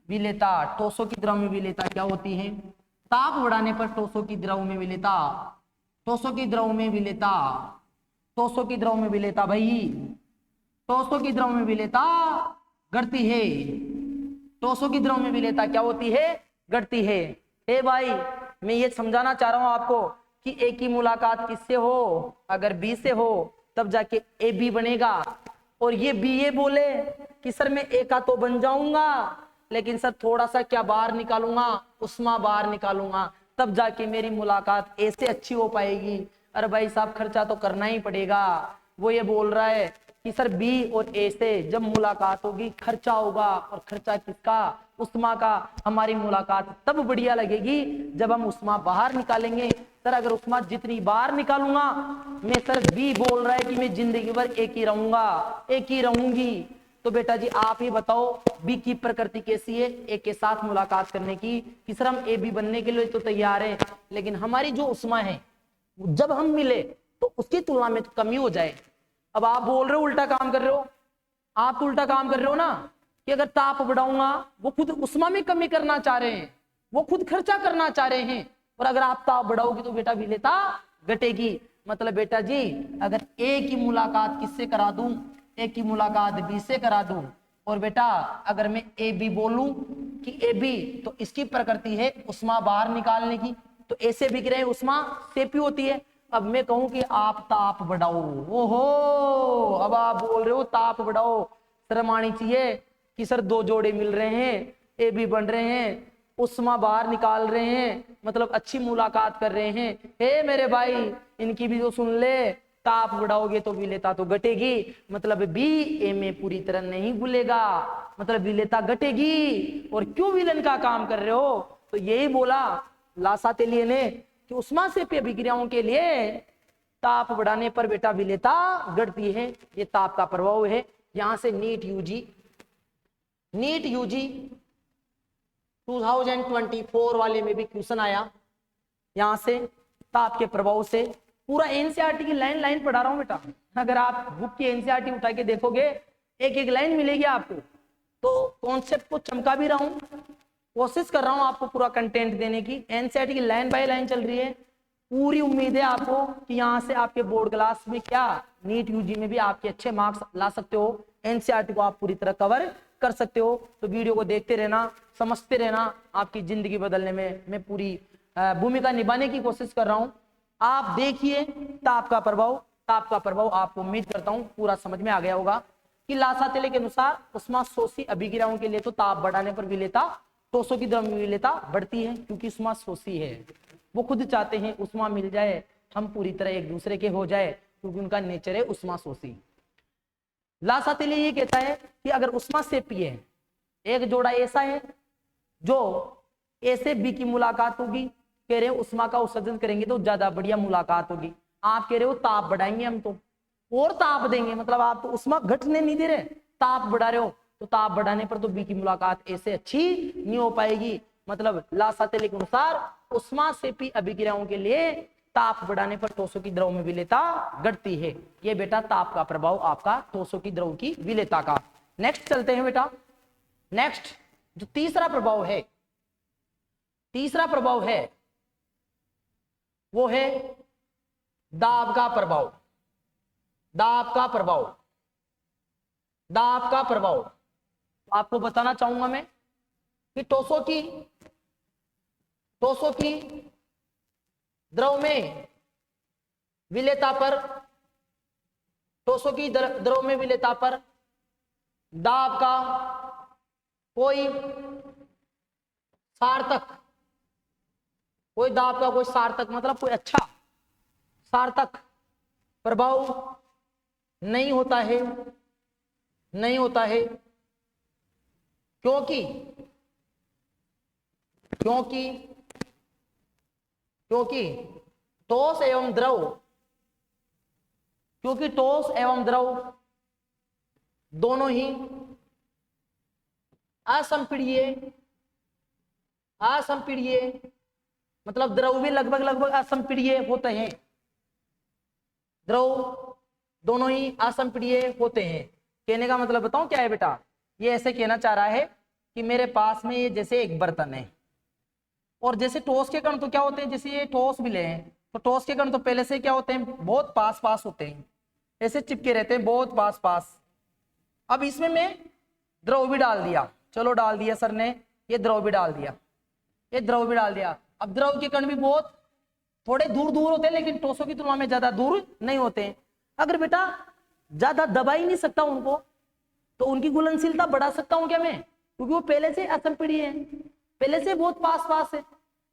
विलेयता, ठोसों की द्रव में विलेयता क्या होती है? ताप बढ़ाने पर ठोसों की द्रव में विलेयता, ठोसों की द्रव में विलेयता, ठोसों की द्रव में विलेयता भाई ठोसों की द्रव में विलेयता घटती है। ठोसों की द्रव में विलेयता क्या होती है? घटती है। हे भाई, मैं ये समझाना चाह रहा हूं आपको कि ए की मुलाकात किससे हो? अगर बी से हो तब जाके ए बी बनेगा। और ये बी ये बोले कि सर मैं ए का तो बन जाऊंगा, लेकिन सर थोड़ा सा क्या बाहर निकालूंगा, उष्मा बाहर निकालूंगा, तब जाके मेरी मुलाकात ए से अच्छी हो पाएगी। अरे भाई साहब, खर्चा तो करना ही पड़ेगा। वो ये बोल रहा है कि सर बी और ए से जब मुलाकात होगी खर्चा होगा, और खर्चा किसका? उष्मा का। हमारी मुलाकात तब बढ़िया लगेगी जब हम उष्मा बाहर निकालेंगे। सर अगर उष्मा जितनी बाहर निकालूंगा, मैं सर बी बोल रहा है कि मैं जिंदगी भर एक ही रहूंगा, एक ही रहूंगी। तो बेटा जी आप ही बताओ बी की प्रकृति कैसी है ए के साथ मुलाकात करने की? कि सर हम ए बी बनने के लिए तो तैयार है, लेकिन हमारी जो उष्मा है जब हम मिले तो उसकी तुलना में तो कमी हो जाए। अब आप बोल रहे हो उल्टा काम कर रहे हो, आप तो उल्टा काम कर रहे हो ना, कि अगर ताप बढ़ाऊंगा, वो खुद उष्मा में कमी करना चाह रहे हैं, वो खुद खर्चा करना चाह रहे हैं, और अगर आप ताप बढ़ाओगे तो बेटा विलेयता घटेगी। मतलब बेटा जी अगर ए की मुलाकात किससे करा दूं? ए की मुलाकात बी से करा दूं, और बेटा अगर मैं ए बी बोलूं कि ए बी, तो इसकी प्रकृति है उष्मा बाहर निकालने की, तो ए से बिक रहे उष्मा से पी होती है। अब मैं कहूं कि आप ताप बढ़ाओ, ओहो, अब आप बोल रहे हो ताप बढ़ाओ। शर्म आनी चाहिए कि सर दो जोड़े मिल रहे हैं, ए बी बन रहे हैं, उष्मा बाहर निकाल रहे हैं, मतलब अच्छी मुलाकात कर रहे हैं। हे मेरे भाई, इनकी भी तो सुन ले, ताप बढ़ाओगे तो विलेयता तो घटेगी, मतलब बी ए में पूरी तरह नहीं घुलेगा, मतलब विलेयता घटेगी। और क्यों विलन का काम कर रहे हो? तो यही बोला लासातेलिए ने कि उष्मा से पे अभिक्रियाओं के लिए ताप बढ़ाने पर बेटा विलेयता घटती है। ये ताप का प्रभाव है। यहां से नीट यूजी 2024 वाले में भी क्वेश्चन आया, यहां से ताप के प्रभाव से। पूरा एनसीईआरटी की लाइन लाइन पढ़ा रहा हूं बेटा, अगर आप बुक की एनसीईआरटी उठा के देखोगे एक एक लाइन मिलेगी आपको। तो कॉन्सेप्ट को चमका भी रहा हूं, कोशिश कर रहा हूं आपको पूरा कंटेंट देने की। एनसीईआरटी की लाइन बाय लाइन चल रही है। पूरी उम्मीद है आपको कि यहां से आपके बोर्ड क्लास में क्या नीट यूजी में भी आपके अच्छे मार्क्स ला सकते हो। एनसीईआरटी को आप पूरी तरह कवर कर सकते हो। तो वीडियो को देखते रहना, समझते रहना, आपकी जिंदगी बदलने में मैं पूरी भूमिका निभाने की कोशिश कर रहा हूं। आप देखिए ताप का प्रभाव आपको उम्मीद करता हूं पूरा समझ में आ गया होगा कि लासातेले के अनुसार उष्मा शोषी अभिक्रियाओं के लिए तो ताप बढ़ाने पर विलेयता, ठोसों की द्रव में विलेयता बढ़ती है, क्योंकि उष्मा शोषी है। वो खुद चाहते हैं उष्मा मिल जाए, हम पूरी तरह एक दूसरे के हो जाए, क्योंकि उनका नेचर है उष्मा शोषी। लासातेले ये कहता है कि अगर उष्मा से पी है, एक जोड़ा ऐसा है जो ए से बी की मुलाकात होगी, कह रहे हो उष्मा का उत्सर्जन करेंगे तो ज्यादा बढ़िया मुलाकात होगी। आप कह रहे हो ताप बढ़ाएंगे हम तो और ताप देंगे, मतलब आप तो उष्मा घटने नहीं दे रहे, ताप बढ़ा रहे हो। तो ताप बढ़ाने पर तो बी की मुलाकात ए से अच्छी नहीं हो पाएगी। मतलब लासातेले के अनुसार उष्मा से पी अभिक्रियाओं के लिए ताप बढ़ाने पर ठोसों की द्रव में विलेयता घटती है। ये बेटा ताप का प्रभाव आपका ठोसों की द्रव की विलेयता का। नेक्स्ट चलते हैं बेटा। नेक्स्ट जो तीसरा प्रभाव है वो है दाब का प्रभाव। आपको बताना चाहूंगा मैं कि ठोसों की द्रव में विलेयता पर दाब का कोई सार्थक मतलब कोई अच्छा सार्थक प्रभाव नहीं होता है, क्योंकि ठोस एवं द्रव दोनों ही असंपीड्य मतलब द्रव भी लगभग असंपीड्य होते हैं। द्रव दोनों ही असंपीड्य होते हैं। कहने का मतलब बताऊं क्या है बेटा? ये ऐसे कहना चाह रहा है कि मेरे पास में ये जैसे एक बर्तन है, और जैसे ठोस के कण तो क्या होते हैं, जैसे ये ठोस भी ले हैं तो ठोस के कण तो पहले से क्या होते हैं, बहुत पास होते हैं, ऐसे चिपके रहते हैं बहुत पास। अब इसमें मैं द्रव भी डाल दिया, चलो डाल दिया सर ने, ये द्रव भी डाल दिया, ये द्रव भी डाल दिया। अब द्रव के कण भी बहुत थोड़े दूर दूर होते हैं, लेकिन ठोसों की तुलना में ज्यादा दूर नहीं होते हैं। अगर बेटा ज्यादा दबा ही नहीं सकता उनको, तो उनकी घुलनशीलता बढ़ा सकता हूं क्या मैं, क्योंकि वो पहले से असंपीढ़ी है, पहले से बहुत पास है,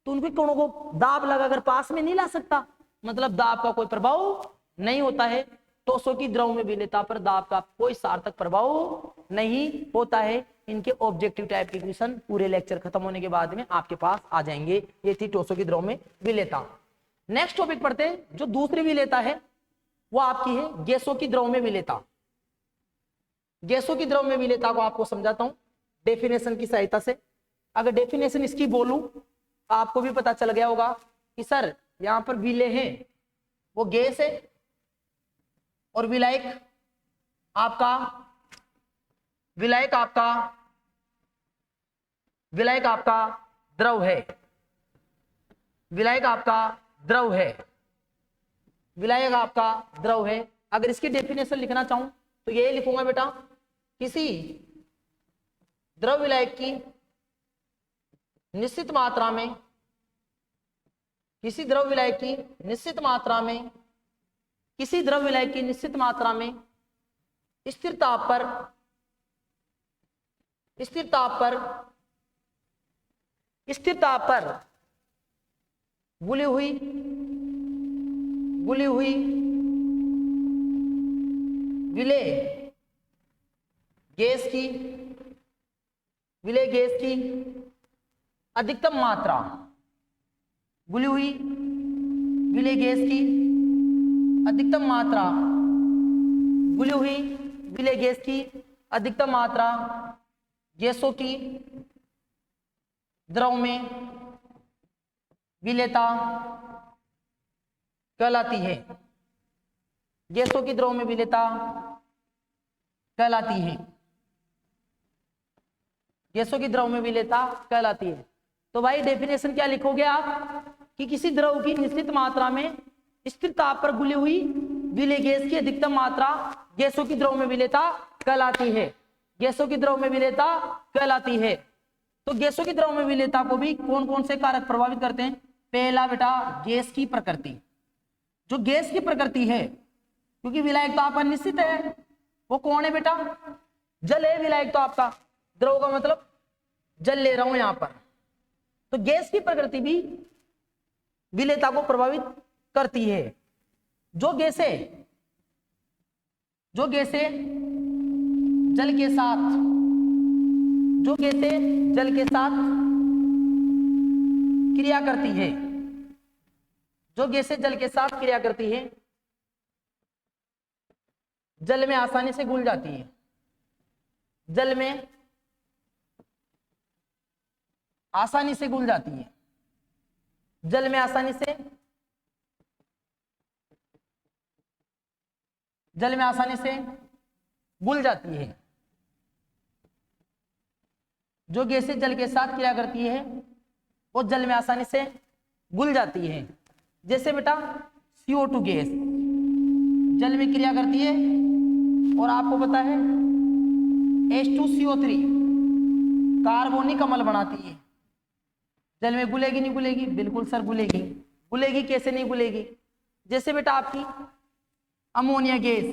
तो उनके कणों को दाब लगाकर पास में नहीं ला सकता, मतलब दाब का कोई प्रभाव नहीं होता है। ठोसों की द्रव में विलेयता पर दाब का कोई सार्थक प्रभाव नहीं होता है। इनके ऑब्जेक्टिव टाइप के क्वेश्चन पूरे लेक्चर खत्म होने के बाद में आपके पास आ जाएंगे। ये थी ठोसों की द्रव में विलेयता। नेक्स्ट टॉपिक पढ़ते हैं, जो दूसरी विलेयता है वो आपकी है गैसों की द्रव में विलेयता। गैसों की द्रव में विलेयता को आपको समझाता हूं डेफिनेशन की सहायता से। अगर डेफिनेशन इसकी बोलूं आपको भी पता चल गया होगा कि सर यहां पर विलेय है वो गैस है और विलायक आपका द्रव है, विलायक आपका द्रव है, विलायक आपका द्रव है। अगर इसकी डेफिनेशन लिखना चाहूं तो ये लिखूंगा बेटा, किसी द्रव विलायक की निश्चित मात्रा में, किसी द्रव विलायक की निश्चित मात्रा में, किसी द्रव विलायक की निश्चित मात्रा में स्थिर ताप पर घुली हुई विलेय गैस की अधिकतम मात्रा, घुली हुई विलेय गैस की अधिकतम मात्रा, घुली हुई विलेय गैस की अधिकतम मात्रा गैसों की द्रव में विलेयता कहलाती है। गैसों की द्रव में विलेयता कहलाती है, गैसों की द्रव में विलेयता कहलाती है। तो भाई डेफिनेशन क्या लिखोगे आप कि किसी द्रव की निश्चित मात्रा में स्थिर ताप पर घुली हुई विलेय गैस की अधिकतम मात्रा गैसों की द्रव में विलेयता कहलाती है, गैसों की द्रव में विलेयता कहलाती है। तो गैसों की द्रव में विलेयता को भी कौन कौन से कारक प्रभावित करते हैं? पहला बेटा गैस की प्रकृति, जो गैस की प्रकृति है, क्योंकि विलायक तो आपका निश्चित है, वो कौन है बेटा? जल है विलायक तो आपका, द्रव का मतलब जल ले रहा हूं यहां पर। तो गैस की प्रकृति भी विलेयता को प्रभावित करती है। जो गैसें जल के साथ क्रिया करती है, जो गैसें जल के साथ क्रिया करती है जल में आसानी से घुल जाती है, जल में आसानी से घुल जाती है, जल में आसानी से घुल जाती है। जो गैसें जल के साथ क्रिया करती है वो जल में आसानी से घुल जाती है। जैसे बेटा CO2 गैस जल में क्रिया करती है और आपको पता है H2CO3 कार्बोनिक अम्ल बनाती है। जल में घुलेगी नहीं घुलेगी? बिल्कुल सर घुलेगी। घुलेगी कैसे नहीं घुलेगी? जैसे बेटा आपकी अमोनिया गैस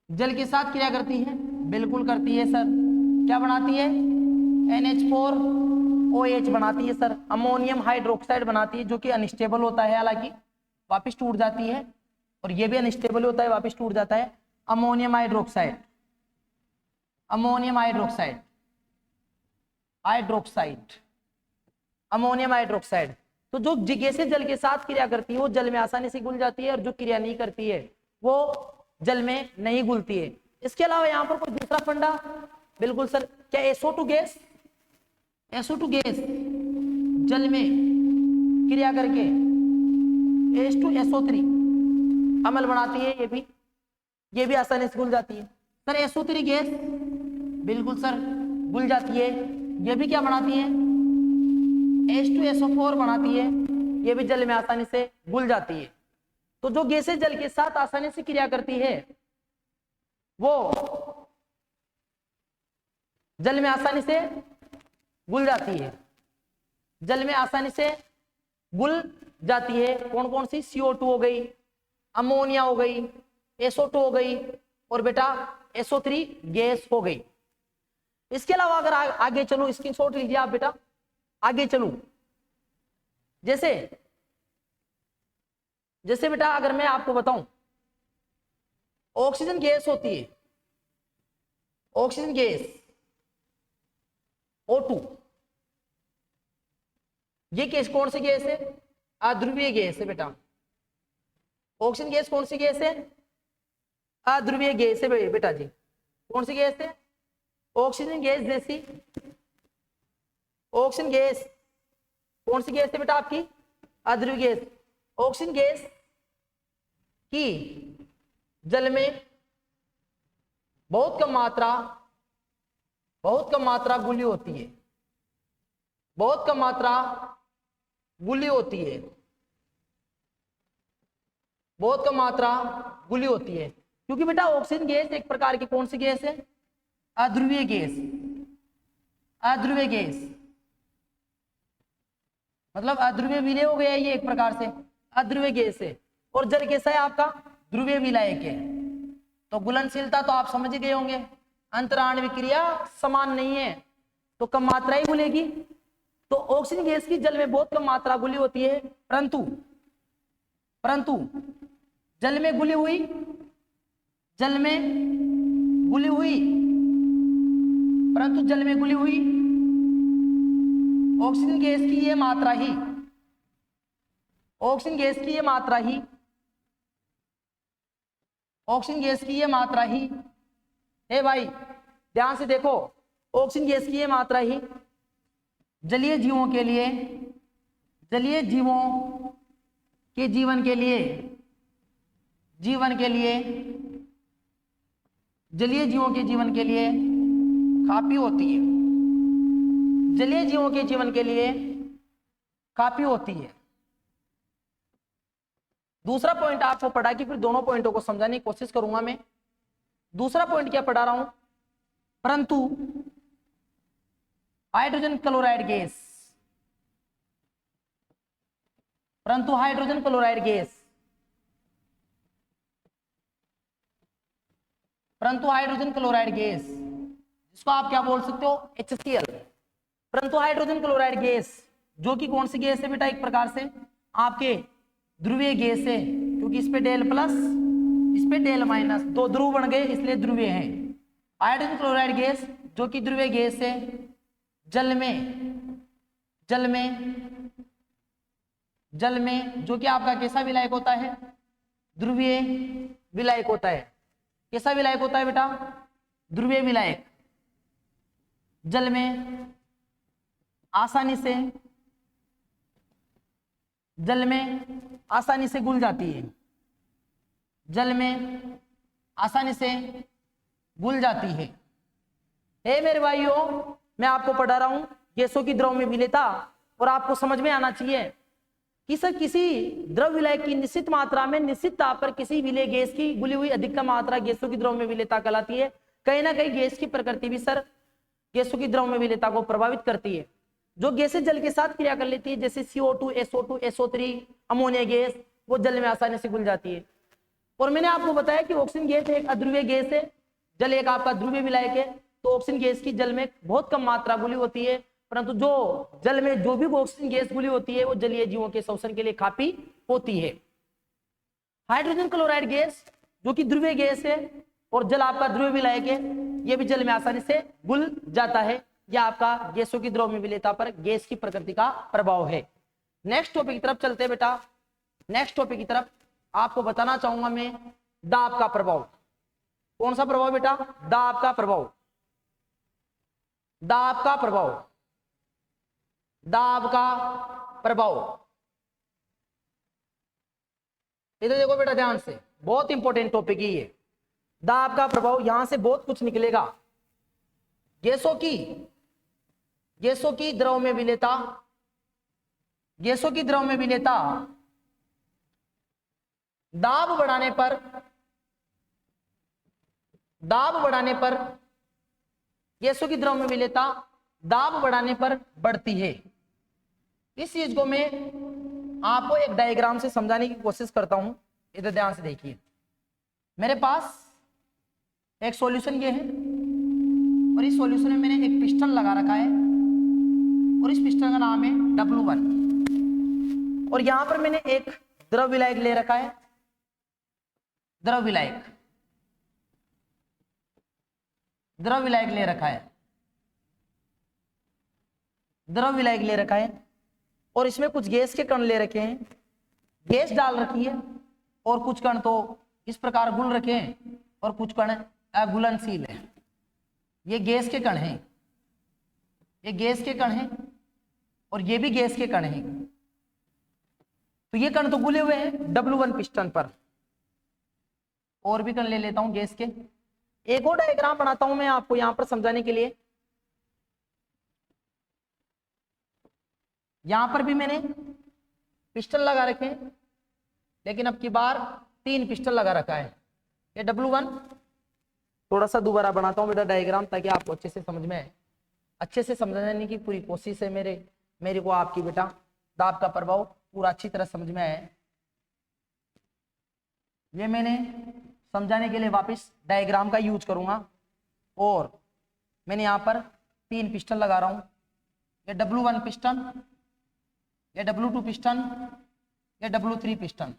जल के साथ क्रिया करती है, बिल्कुल करती है सर। क्या बनाती है? NH4OH बनाती है सर, अमोनियम हाइड्रोक्साइड बनाती है, जो कि अनस्टेबल होता है, हालांकि वापस टूट जाती है, और ये भी अनस्टेबल होता है, वापस टूट जाता है। Ammonium hydroxide. तो जो गैसें जल के साथ क्रिया करती है वो जल में आसानी से घुल जाती है, और जो क्रिया नहीं करती है वो जल में नहीं घुलती है। इसके अलावा यहाँ पर कोई दूसरा फंडा? बिल्कुल सर। क्या SO2 गैस जल में क्रिया करके H2SO3 अम्ल बनाती है, ये भी आसानी से घुल जाती है। सर SO3 गैस, बिल्कुल सर घुल जाती है। ये भी क्या बनाती है? H2SO4 बनाती है, ये भी जल में आसानी से घुल जाती है। तो जो गैसें जल के साथ आसानी से क्रिया करती है वो जल में आसानी से घुल जाती है, जल में आसानी से घुल जाती है। कौन कौन सी? CO2 हो गई, अमोनिया हो गई, SO2 हो गई और बेटा SO3 गैस हो गई। इसके अलावा अगर आगे चलूं, स्क्रीनशॉट लीजिए आप बेटा, आगे चलूं, जैसे जैसे बेटा अगर मैं आपको बताऊं, ऑक्सीजन गैस होती है, ऑक्सीजन गैस O2, ये गैस कौन सी गैस है? अध्रुवीय गैस है बेटा। ऑक्सीजन गैस कौन सी गैस है? अध्रुवीय गैस है बेटा जी। कौन सी गैस है? ऑक्सीजन गैस जैसी, ऑक्सीजन गैस कौन सी गैस है बेटा आपकी? अध्रुवीय गैस। ऑक्सीजन गैस की जल में बहुत कम मात्रा गुली होती है, बहुत कम मात्रा गुली होती है, बहुत कम मात्रा गुली होती है, क्योंकि बेटा ऑक्सीजन गैस एक प्रकार की कौन सी गैस है? अध्रुवीय गैस। अध्रुवीय गैस मतलब अध्रुवीय विलय हो गया ये एक प्रकार से, अध्रुवीय गैस है। और जल कैसा है आपका? ध्रुवीय विलायक है। तो घुलनशीलता तो आप समझ गए होंगे, अंतराण्विक क्रिया समान नहीं है, तो कम मात्रा ही घुलेगी। तो ऑक्सीजन गैस की जल में बहुत कम मात्रा घुली होती है, परंतु जल में घुली हुई परंतु जल में घुली हुई ऑक्सीजन गैस की ये मात्रा ही, ऑक्सीजन गैस की ये मात्रा ही, ऑक्सीजन गैस की ये मात्रा ही, हे भाई ध्यान से देखो, ऑक्सीजन गैस की ये मात्रा ही जलीय जीवों के लिए, जलीय जीवों के जीवन के लिए, जलीय जीवों के जीवन के लिए काफी होती है, जलीय जीवों के जीवन के लिए काफी होती है। दूसरा पॉइंट आपको पढ़ा कि फिर दोनों पॉइंटों को समझाने की कोशिश करूंगा मैं। दूसरा पॉइंट क्या पढ़ा रहा हूं? परंतु हाइड्रोजन क्लोराइड गैस, परंतु हाइड्रोजन क्लोराइड गैस, परंतु हाइड्रोजन क्लोराइड गैस, जिसको आप क्या बोल सकते हो? HCl। परंतु हाइड्रोजन क्लोराइड गैस जो कि कौन सी गैस है बेटा? एक प्रकार से आपके ध्रुवीय गैस है, क्योंकि इस पे डेल प्लस इस पे डेल माइनस, दो ध्रुव बन गए इसलिए ध्रुवीय है। हाइड्रोजन क्लोराइड गैस जो कि ध्रुवीय गैस है, जल में जो कि आपका कैसा विलायक होता है? ध्रुवीय विलायक होता है। कैसा विलायक होता है बेटा? ध्रुवीय विलायक। जल में आसानी से घुल जाती है, जल में आसानी से घुल जाती है। हे मेरे भाइयों, मैं आपको पढ़ा रहा हूं गैसों की द्रव में विलेयता, और आपको समझ में आना चाहिए कि सर किसी द्रव विलय की निश्चित मात्रा में निश्चित ताप पर किसी विलय गैस की घुली हुई अधिकतम मात्रा गैसों की द्रव में विलेयता कहलाती है। कहीं ना कहीं गैस की प्रकृति भी सर गैसों की द्रव में विलेयता को प्रभावित करती है। जो गैसें जल के साथ क्रिया कर लेती है, जैसे CO2, SO2, SO3, ammonia gas, वो जल में आसानी से घुल जाती है। और मैंने आपको बताया कि ऑक्सीजन गैस एक अध्रुवीय गैस है, जल एक आपका ध्रुवीय विलायक है। तो ऑक्सीजन गैस की जल में बहुत कम मात्रा घुली होती है, परंतु जो जल में जो भी ऑक्सीजन गैस घुली होती है वो जलीय जीवों के शोषण के लिए काफी होती है। हाइड्रोजन क्लोराइड गैस जो कि ध्रुवीय गैस है और जल आपका ध्रुवीय विलायक है, यह भी जल में आसानी से घुल जाता है। यह आपका गैसों की द्रव में विलेयता पर गैस की प्रकृति का प्रभाव है। नेक्स्ट टॉपिक की तरफ चलते हैं बेटा। नेक्स्ट टॉपिक की तरफ आपको बताना चाहूंगा मैं दाब का प्रभाव। कौन सा प्रभाव बेटा? दाब का प्रभाव। दाब का प्रभाव, दाब का प्रभाव। इधर देखो बेटा ध्यान से, बहुत इंपॉर्टेंट टॉपिक है ये। दाब का प्रभाव, यहां से बहुत कुछ निकलेगा। गैसों की द्रव में विलेयता, गैसों की द्रव में विलेयता दाब बढ़ाने पर गैसों की द्रव में विलेयता दाब बढ़ाने पर बढ़ती है। इस चीज को मैं आपको एक डायग्राम से समझाने की कोशिश करता हूं, इधर ध्यान से देखिए। मेरे पास एक सॉल्यूशन ये है और इस सॉल्यूशन में मैंने एक पिस्टन लगा रखा है और इस पिस्टन का नाम है W1 और यहां पर मैंने एक द्रव विलायक ले रखा है, द्रव विलायक ले रखा है, द्रव विलायक ले रखा है और इसमें कुछ गैस के कण ले रखे हैं, गैस डाल रखी है और कुछ कण तो इस प्रकार घुल रखे हैं और कुछ कण अघुलनशील है। ये गैस के कण हैं, ये गैस के कण हैं और ये भी गैस के कण हैं। तो ये कण तो घुले हुए हैं W1 पिस्टन पर। और भी कण ले लेता हूं गैस के। एक और डायग्राम बनाता हूं मैं आपको यहां पर समझाने के लिए। यहां पर भी मैंने पिस्टन लगा रखे हैं, लेकिन अब की बार 3 पिस्टन लगा रखा है। ये W1 थोड़ा सा दोबारा बनाता हूं बेटा डायग्राम, ताकि आपको अच्छे से समझ में आए। अच्छे से समझने की पूरी कोशिश है मेरे को आपकी बेटा दाब का प्रभाव पूरा अच्छी तरह समझ में आए। ये मैंने समझाने के लिए वापस डायग्राम का यूज करूंगा और मैंने यहाँ पर 3 पिस्टन लगा रहा हूँ। ये W1 पिस्टन, ये W2 पिस्टन, ये W3 पिस्टन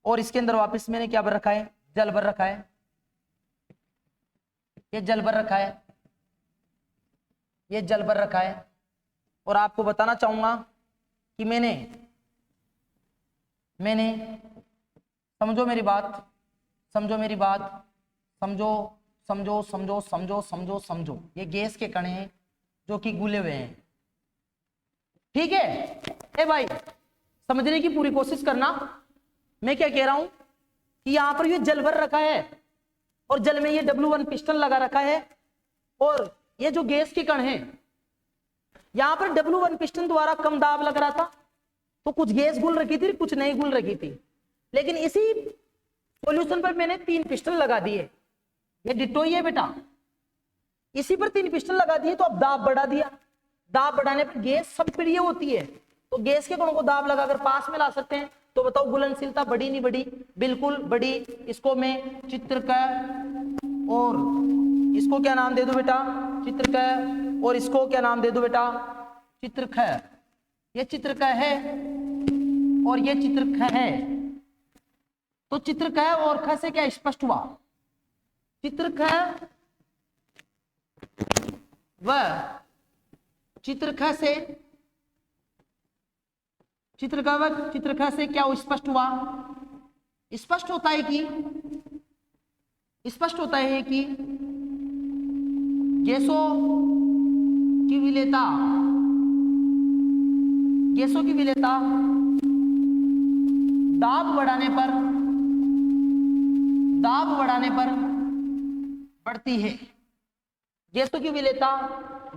और इसके अंदर वापस मैंने क्या भर रखा है, जल भर रखा है। ये जल भर रखा है, ये जल भर रखा है। और आपको बताना चाहूंगा कि मैंने समझो मेरी बात, समझो। ये गैस के कण हैं जो कि घुले हुए हैं, ठीक है। ए भाई समझने की पूरी कोशिश करना। मैं क्या कह रहा हूं कि यहां पर ये जल भर रखा है और जल में ये W1 पिस्टन लगा रखा है और ये जो गैस के कण हैं, यहां पर W1 पिस्टन द्वारा कम दाब लग रहा था तो कुछ गैस घुल रखी थी, कुछ नहीं घुल रखी थी। लेकिन इसी सॉल्यूशन पर मैंने 3 पिस्टन लगा दिए। ये डिटो ही है बेटा, इसी पर 3 पिस्टन लगा दिए तो अब दाब बढ़ा दिया। दाब बढ़ाने पर गैस सक्रिय होती है, तो गैस के कणों को दाब लगाकर पास में ला सकते हैं। तो बताओ घुलनशीलता बढ़ी नहीं बढ़ी? बिल्कुल बढ़ी। इसको मैं चित्र का और इसको क्या नाम दे दूं बेटा? चित्र का। और इसको क्या नाम दे दूं बेटा? चित्र ख। ये चित्र क है और ये चित्र ख है। तो चित्र क और ख से क्या स्पष्ट हुआ? चित्र ख व चित्र ख से क्या स्पष्ट हुआ? स्पष्ट होता है कि गैसों की विलेयता दाब बढ़ाने पर बढ़ती है। गैसों की विलेयता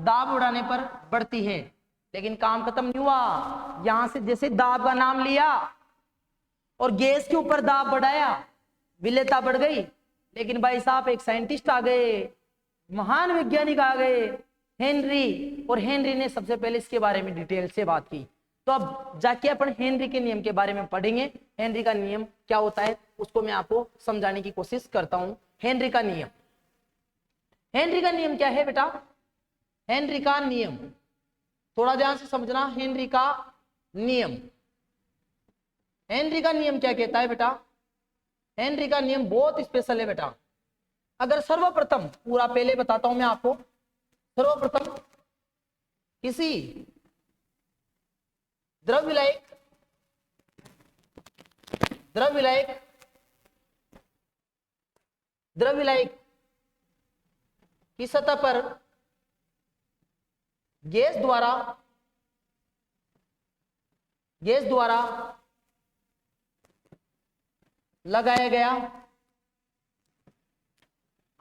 दाब बढ़ाने पर बढ़ती है, लेकिन काम खत्म नहीं हुआ। यहां से जैसे दाब का नाम लिया और गैस के ऊपर दाब बढ़ाया, विलेयता बढ़ गई। लेकिन भाई साहब एक साइंटिस्ट आ गए, महान वैज्ञानिक आ गए, हेनरी, और हेनरी ने सबसे पहले इसके बारे में डिटेल से बात की। तो अब जाके अपन हेनरी के नियम के बारे में पढ़ेंगे। हेनरी का नियम क्या होता है उसको मैं आपको समझाने की कोशिश करता हूं। हेनरी का नियम क्या है बेटा? हेनरी का नियम थोड़ा ध्यान से समझना। हेनरी का नियम क्या कहता है बेटा? हेनरी का नियम बहुत स्पेशल है बेटा। अगर सर्वप्रथम, पूरा पहले बताता हूं मैं आपको, सर्वप्रथम किसी द्रव विलायक की सतह पर गैस द्वारा लगाया गया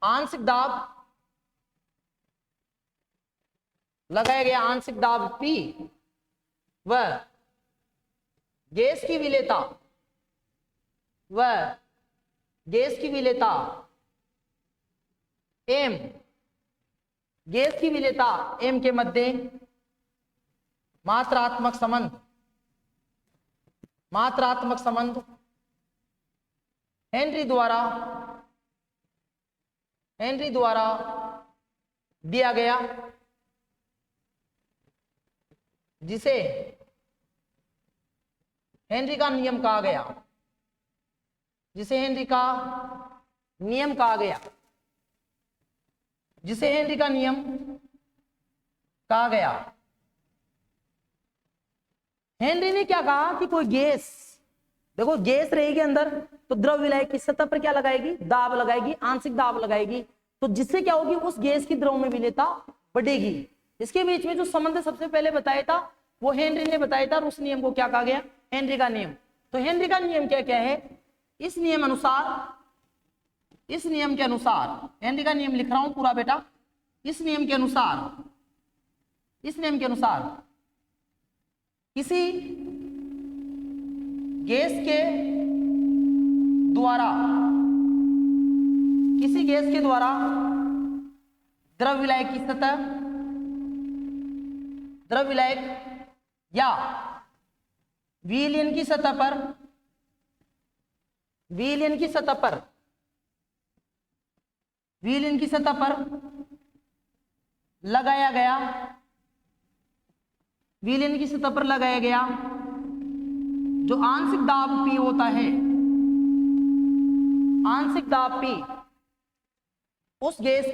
आंशिक दाब P व गैस की विलेयता M गैस की विलेयता m के मध्य मात्रात्मक संबंध हेनरी द्वारा दिया गया, जिसे हेनरी का नियम कहा गया, जिसे हेनरी का नियम कहा गया। हेनरी ने क्या कहा कि कोई गैस, देखो गैस रहेगी अंदर तो द्रव विलायक की सतह पर क्या लगाएगी, दाब लगाएगी, आंशिक दाब लगाएगी, तो जिससे क्या होगी, उस गैस की द्रव में विलेयता बढ़ेगी। इसके बीच में जो संबंध सबसे पहले बताया था वो हेनरी ने बताया था, और उस नियम को क्या कहा गया, हेनरी का नियम। तो हेनरी का नियम क्या क्या है, इस नियम के अनुसार हेनरी का नियम लिख रहा हूं पूरा बेटा। इस नियम के अनुसार किसी गैस के द्वारा द्रव विलायक या विलयन की सतह पर लगाया गया जो आंशिक दाब P होता है, आंशिक दाब P उस गैस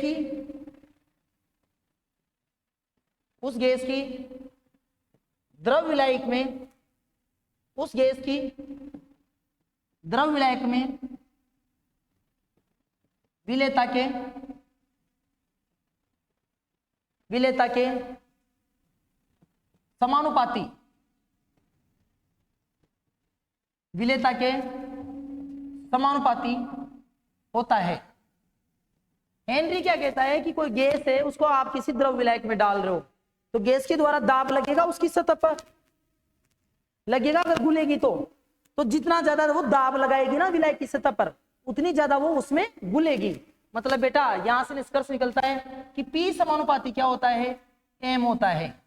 की द्रव विलायक में विलेयता के समानुपाती होता है। हेनरी क्या कहता है कि कोई गैस है, उसको आप किसी द्रव विलायक में डाल रहे हो तो गैस के द्वारा दाब लगेगा, उसकी सतह पर लगेगा, अगर घुलेगी तो जितना ज्यादा वो दाब लगाएगी ना विलायक की सतह पर, उतनी ज्यादा वो उसमें घुलेगी। मतलब बेटा यहां से निष्कर्ष निकलता है कि P समानुपाती क्या होता है, M होता है।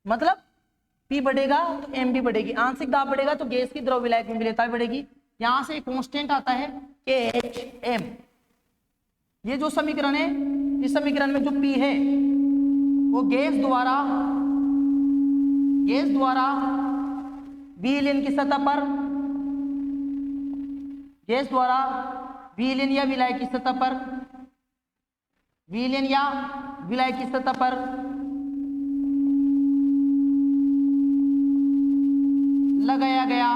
मतलब P बढ़ेगा तो M भी बढ़ेगी, आंशिक दाब बढ़ेगा तो गैस की द्रव विलायक में विलेयता बढ़ेगी। यहां से एक कांस्टेंट आता है KHM। ये जो समीकरण है, इस समीकरण में जो P है वो गैस द्वारा विलयन की सतह पर, गैस द्वारा विलयन या विलायक की सतह पर, लगाया गया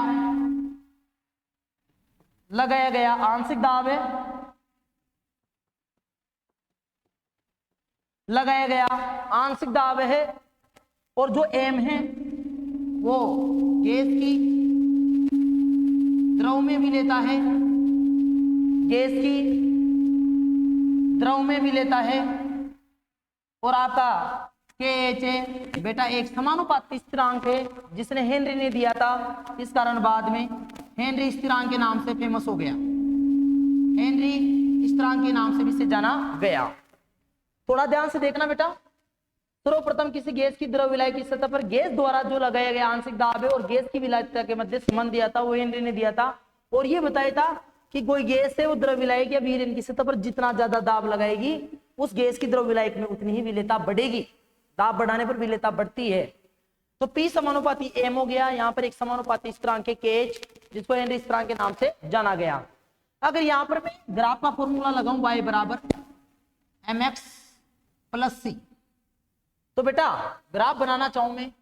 आंशिक दाब है, और जो M है वो गैस की द्रव में विलेयता है, और आपका KH है बेटा एक समानुपाती स्थिरांक है जिसने हेनरी ने दिया था, इस कारण बाद में हेनरी स्थिरांक के नाम से फेमस हो गया, हेनरी स्थिरांक के नाम से भी इसे जाना गया। थोड़ा ध्यान से देखना बेटा, सर्वप्रथम किसी गैस की द्रव विलायक की सतह पर गैस द्वारा जो लगाया गया आंशिक दाब है और गैस की विलायकता के मध्य संबंध दिया था वो हेनरी ने दिया था, और ये बताया था कि कोई गैस है वो द्रव विलायक या विलयन की सतह पर जितना ज्यादा दाब लगाएगी उस गैस की द्रव विलायक में उतनी ही विलेयता बढ़ेगी, दाब बढ़ाने पर विलेयता बढ़ती है। तो P समानुपाती M हो गया, यहाँ पर एक समानुपाती स्थिरांक है KH जिसको हेनरी स्थिरांक के नाम से जाना गया। अगर यहाँ पर मैं ग्राफ का फॉर्मूला लगाऊं y बराबर mx प्लस c, तो बेटा ग्राफ बनाना चाहूं मैं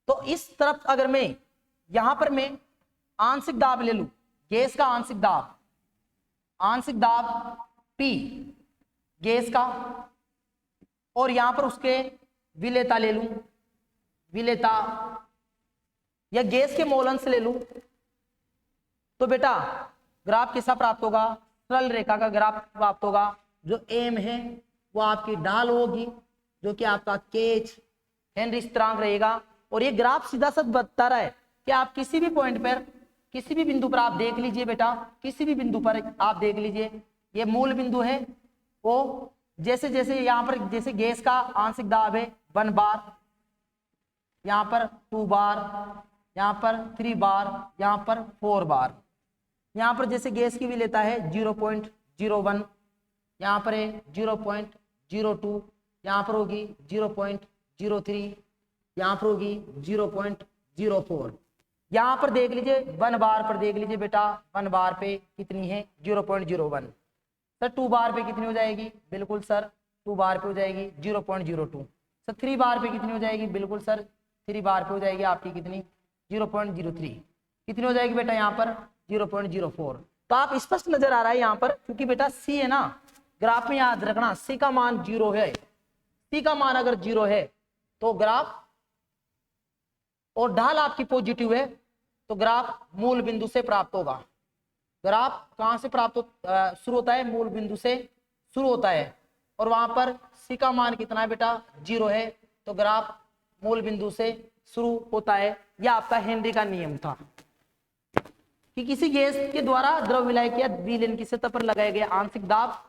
तो इस तरफ अगर मैं यहां पर मैं आंशिक दाब ले लूं, गैस का आंशिक दाब P गैस का, और यहां पर उसके विलेयता ले लूं, विलेयता या गैस के मोल अंश ले लूं, तो बेटा ग्राफ कैसा प्राप्त होगा, सरल रेखा का ग्राफ प्राप्त होगा। जो M है वो आपकी ढाल होगी जो कि आपका KH हेनरी स्थिरांक रहेगा, और ये ग्राफ सीधा साधा बता रहा है कि आप किसी भी पॉइंट पर, किसी भी बिंदु पर आप देख लीजिए बेटा, किसी भी बिंदु पर आप देख लीजिए, ये मूल बिंदु है, वो जैसे जैसे यहाँ पर जैसे गैस का आंशिक दाब है 1 बार, यहाँ पर 2 बार, यहाँ पर 3 बार, यहाँ पर 4 बार। यहाँ पर जैसे गैस की भी लेता है 0.01, यहाँ पर है 0.02, यहाँ पर होगी 0.03, यहाँ पर होगी 0.04। यहाँ पर देख लीजिए 1 बार पर देख लीजिए बेटा, 1 बार पे कितनी है 0.01। सर 2 बार पे कितनी हो जाएगी? बिल्कुल सर 2 बार पे हो जाएगी 0.02। सर 3 बार पे कितनी हो जाएगी? बिल्कुल सर 3 बार पे हो जाएगी आपकी कितनी? 0.03। कितनी हो जाएगी बेटा यहाँ पर? 0.04। तो आप स्पष्ट नजर आ रहा है यहाँ पर, क्योंकि बेटा सी है ना, ग्राफ में याद रखना सी का मान 0 है। सी का मान अगर 0 है तो ग्राफ, और ढाल आपकी पॉजिटिव है तो ग्राफ मूल बिंदु से प्राप्त होगा। ग्राफ कहां से प्राप्त शुरू होता है? मूल बिंदु से शुरू होता है, और वहां पर सी का मान कितना है बेटा? 0 है, तो ग्राफ मूल बिंदु से शुरू होता है। यह आपका हेनरी का नियम था कि किसी गैस के द्वारा द्रव विलायक या विलयन की सतह पर लगाया गया आंशिक दाब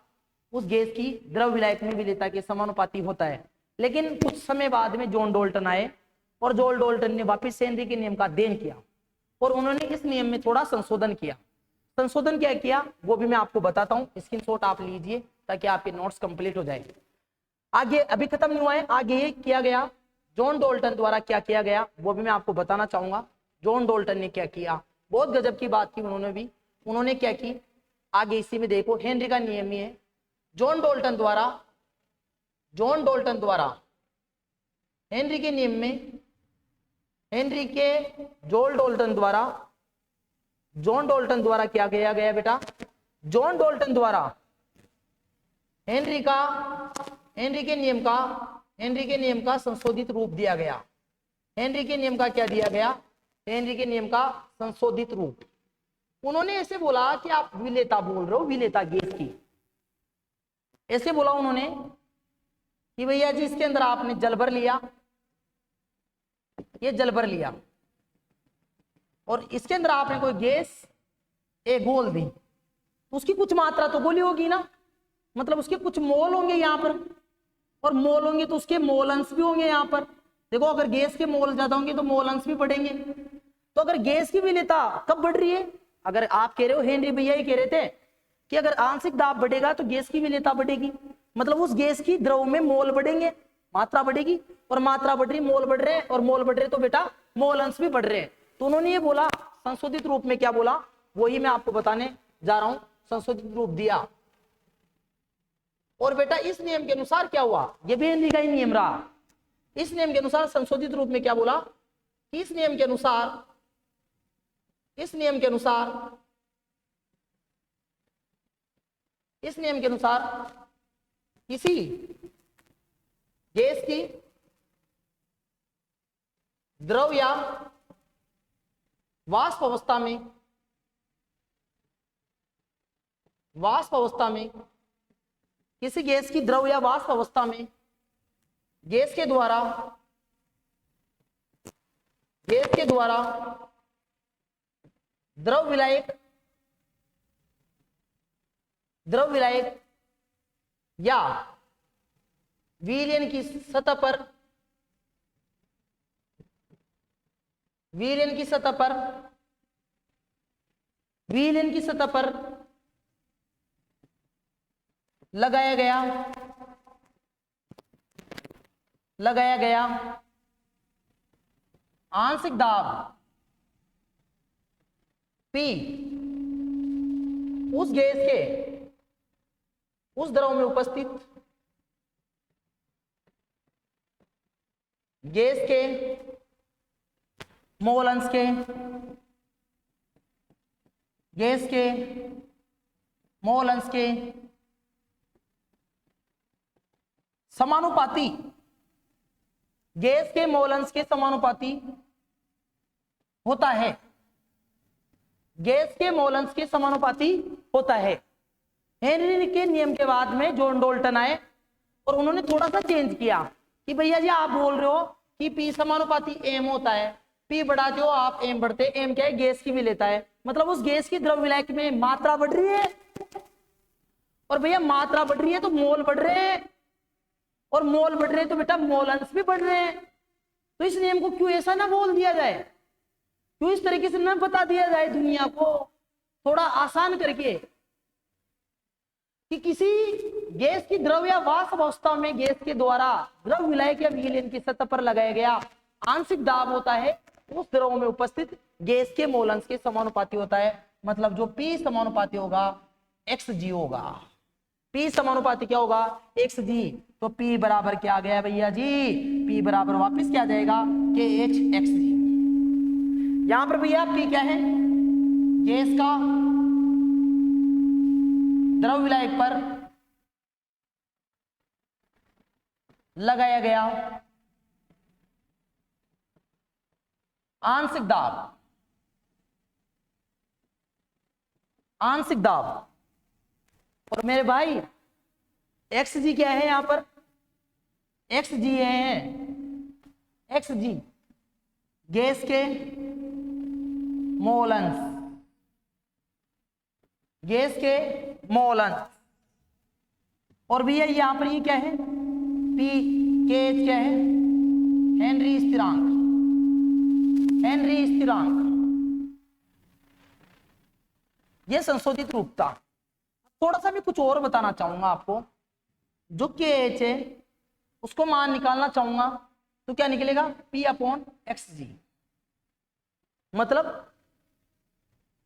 उस गैस की द्रव विलायक में विलेयता के समानुपाती होता है। लेकिन कुछ समय बाद में जॉन डाल्टन आए और जॉन डाल्टन ने वापस हेनरी के नियम का अध्ययन किया और उन्होंने इस नियम में थोड़ा संशोधन किया। संशोधन क्या किया वो भी मैं आपको बताता हूँ, स्क्रीनशॉट आप लीजिए ताकि आपके नोट्स कंप्लीट हो जाए। आगे अभी खत्म नहीं हुआ है, आगे ये किया गया जॉन डाल्टन द्वारा क्या किया गया वो भी मैं आपको बताना चाहूंगा। जॉन डाल्टन ने क्या किया, बहुत गजब की बात की उन्होंने क्या की, आगे इसी में देखो हेनरी का नियम ही है। जॉन डाल्टन द्वारा हेनरी के नियम में, हेनरी के जॉन डाल्टन द्वारा क्या किया गया बेटा? जॉन डाल्टन द्वारा हेनरी के नियम का संशोधित रूप दिया गया। हेनरी के नियम का क्या दिया गया? हेनरी के नियम का संशोधित रूप। उन्होंने ऐसे बोला कि आप विलेयता बोल रहे हो, विलेयता गैस की, ऐसे बोला उन्होंने कि भैया जी इसके अंदर आपने जल भर लिया, ये जल भर लिया, और इसके अंदर आपने कोई गैस घोल दी, उसकी कुछ मात्रा तो गोली होगी ना, मतलब उसके कुछ मोल होंगे यहाँ पर, और मोल होंगे तो उसके मोल अंश भी होंगे यहाँ पर। देखो अगर गैस के मोल ज्यादा होंगे तो मोल अंश भी बढ़ेंगे। तो अगर गैस की विलेयता कब बढ़ रही है? अगर आप कह रहे हो, हेनरी भैया ये कह रहे थे कि अगर आंशिक दाब बढ़ेगा तो गैस की विलेयता बढ़ेगी, मतलब उस गैस की द्रव में मोल बढ़ेंगे, मात्रा बढ़ेगी, और मात्रा बढ़ रही, मोल बढ़ रहे हैं, और मोल बढ़ रहे तो बेटा मोल अंश भी बढ़ रहे हैं। तो उन्होंने ये बोला संशोधित रूप में, क्या बोला वही मैं आपको बताने जा रहा हूं। संशोधित रूप दिया, और बेटा इस नियम के अनुसार क्या हुआ, ये भी हेनरी का ही नियम रहा। इस नियम के अनुसार संशोधित रूप में क्या बोला, इस नियम के अनुसार किसी गैस की द्रव या वाष्प अवस्था में किसी गैस की द्रव या वाष्प अवस्था में गैस के द्वारा द्रव विलायक या विलयन की सतह पर लगाया गया आंशिक दाब P उस गैस के उस द्रव में उपस्थित गैस के मोल अंश के समानुपाती, गैस के मोल अंश के समानुपाती होता है, गैस के मोल अंश के समानुपाती होता है। हेनरी के नियम के बाद में जॉन डाल्टन आए और उन्होंने थोड़ा सा चेंज किया कि भैया जी आप बोल रहे हो कि P समानुपाती M होता है, P बढ़ाते हो आप M बढ़ते, M क्या है? गैस की विलेयता है, मतलब उस गैस की द्रव विलायक में मात्रा बढ़ रही है और भैया मात्रा बढ़ रही है तो मोल बढ़ रहे हैं, और मोल बढ़ रहे हैं तो बेटा मोल अंश भी बढ़ रहे हैं। तो इस नियम को क्यों ऐसा ना बोल दिया जाए, क्यों इस तरीके से ना बता दिया जाए दुनिया को, थोड़ा आसान करके, कि किसी गैस की द्रव या वाष्प अवस्था में गैस के द्वारा द्रव विलायक या विलयन की सतह पर लगाया गया आंशिक दाब होता है, उस द्रव में उपस्थित गैस के मोल अंश के समानुपाती होता है। मतलब जो P समानुपाती होगा XG होगा। P समानुपाती क्या होगा, XG। तो P बराबर क्या आ गया भैया जी, P बराबर वापस क्या आ जाएगा, KHXG। यहां पर भैया P क्या है, गैस का द्रव विलायक पर लगाया गया आंशिक दाब, आंशिक दाब। और मेरे भाई XG क्या है, यहां पर XG है, XG गैस के मोल अंश, गैस के मोल अंश। और भैया यहां पर ये क्या है, P KH क्या है, हेनरी स्थिरांक, हेनरी स्थिरांक, ये संशोधित रूपता। थोड़ा सा मैं कुछ और बताना चाहूंगा आपको, जो KH है उसको मान निकालना चाहूंगा तो क्या निकलेगा, P/XG। मतलब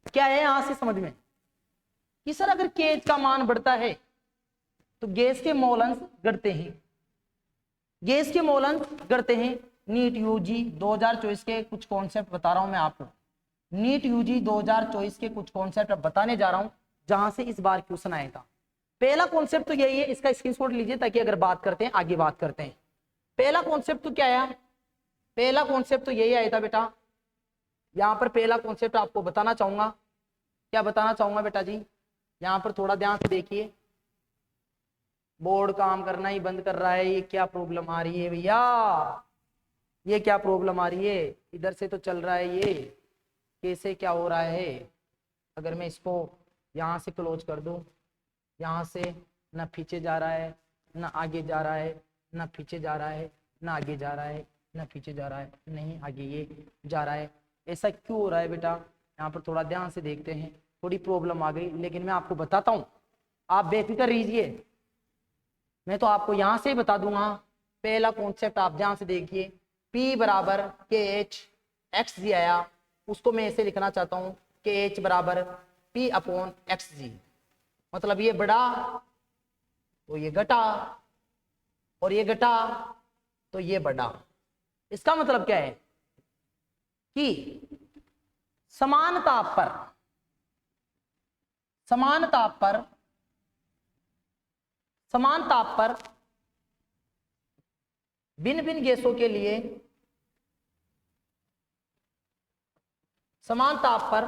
क्या है यहां से समझ में कि सर अगर KH का मान बढ़ता है तो गैस के मोल अंश घटते हैं, गैस के मोल अंश घटते हैं। नीट यूजी 2024 के कुछ कॉन्सेप्ट बता रहा हूं मैं आपको, नीट यूजी 2024 के कुछ कॉन्सेप्ट बताने जा रहा हूं जहां से इस बार क्वेश्चन आएगा। पहला कॉन्सेप्ट तो यही है, इसका स्क्रीनशॉट लीजिए ताकि अगर बात करते हैं आगे बात करते हैं। पहला कॉन्सेप्ट तो क्या आया, पहला कॉन्सेप्ट तो यही आया था बेटा, यहां पर पहला कॉन्सेप्ट आपको बताना चाहूंगा। क्या बताना चाहूंगा बेटा जी, यहां पर थोड़ा ध्यान से देखिए, बोर्ड काम करना ही बंद कर रहा है, ये क्या प्रॉब्लम आ रही है भैया, ये क्या प्रॉब्लम आ रही है, इधर से तो चल रहा है, ये कैसे क्या हो रहा है। अगर मैं इसको यहाँ से क्लोज कर दूं, यहाँ से ना पीछे जा रहा है, ना आगे जा रहा है, ना पीछे जा रहा है, ना आगे जा रहा है, ना पीछे जा रहा है, नहीं आगे ये जा रहा है। ऐसा क्यों हो रहा है बेटा, यहाँ पर थोड़ा ध्यान से देखते हैं। थोड़ी प्रॉब्लम आ गई लेकिन मैं आपको बताता हूँ, आप बेफिक्र रहिए, मैं तो आपको यहाँ से ही बता दूंगा। पहला कॉन्सेप्ट आप ध्यान से देखिए, P बराबर KH/XG आया, उसको मैं ऐसे लिखना चाहता हूँ KH बराबर P/XG। मतलब ये बढ़ा तो ये घटा, और ये घटा तो ये बढ़ा। इसका मतलब क्या है कि समान ताप पर, समान ताप पर, समान ताप पर भिन्न भिन्न गैसों के लिए, समान ताप पर,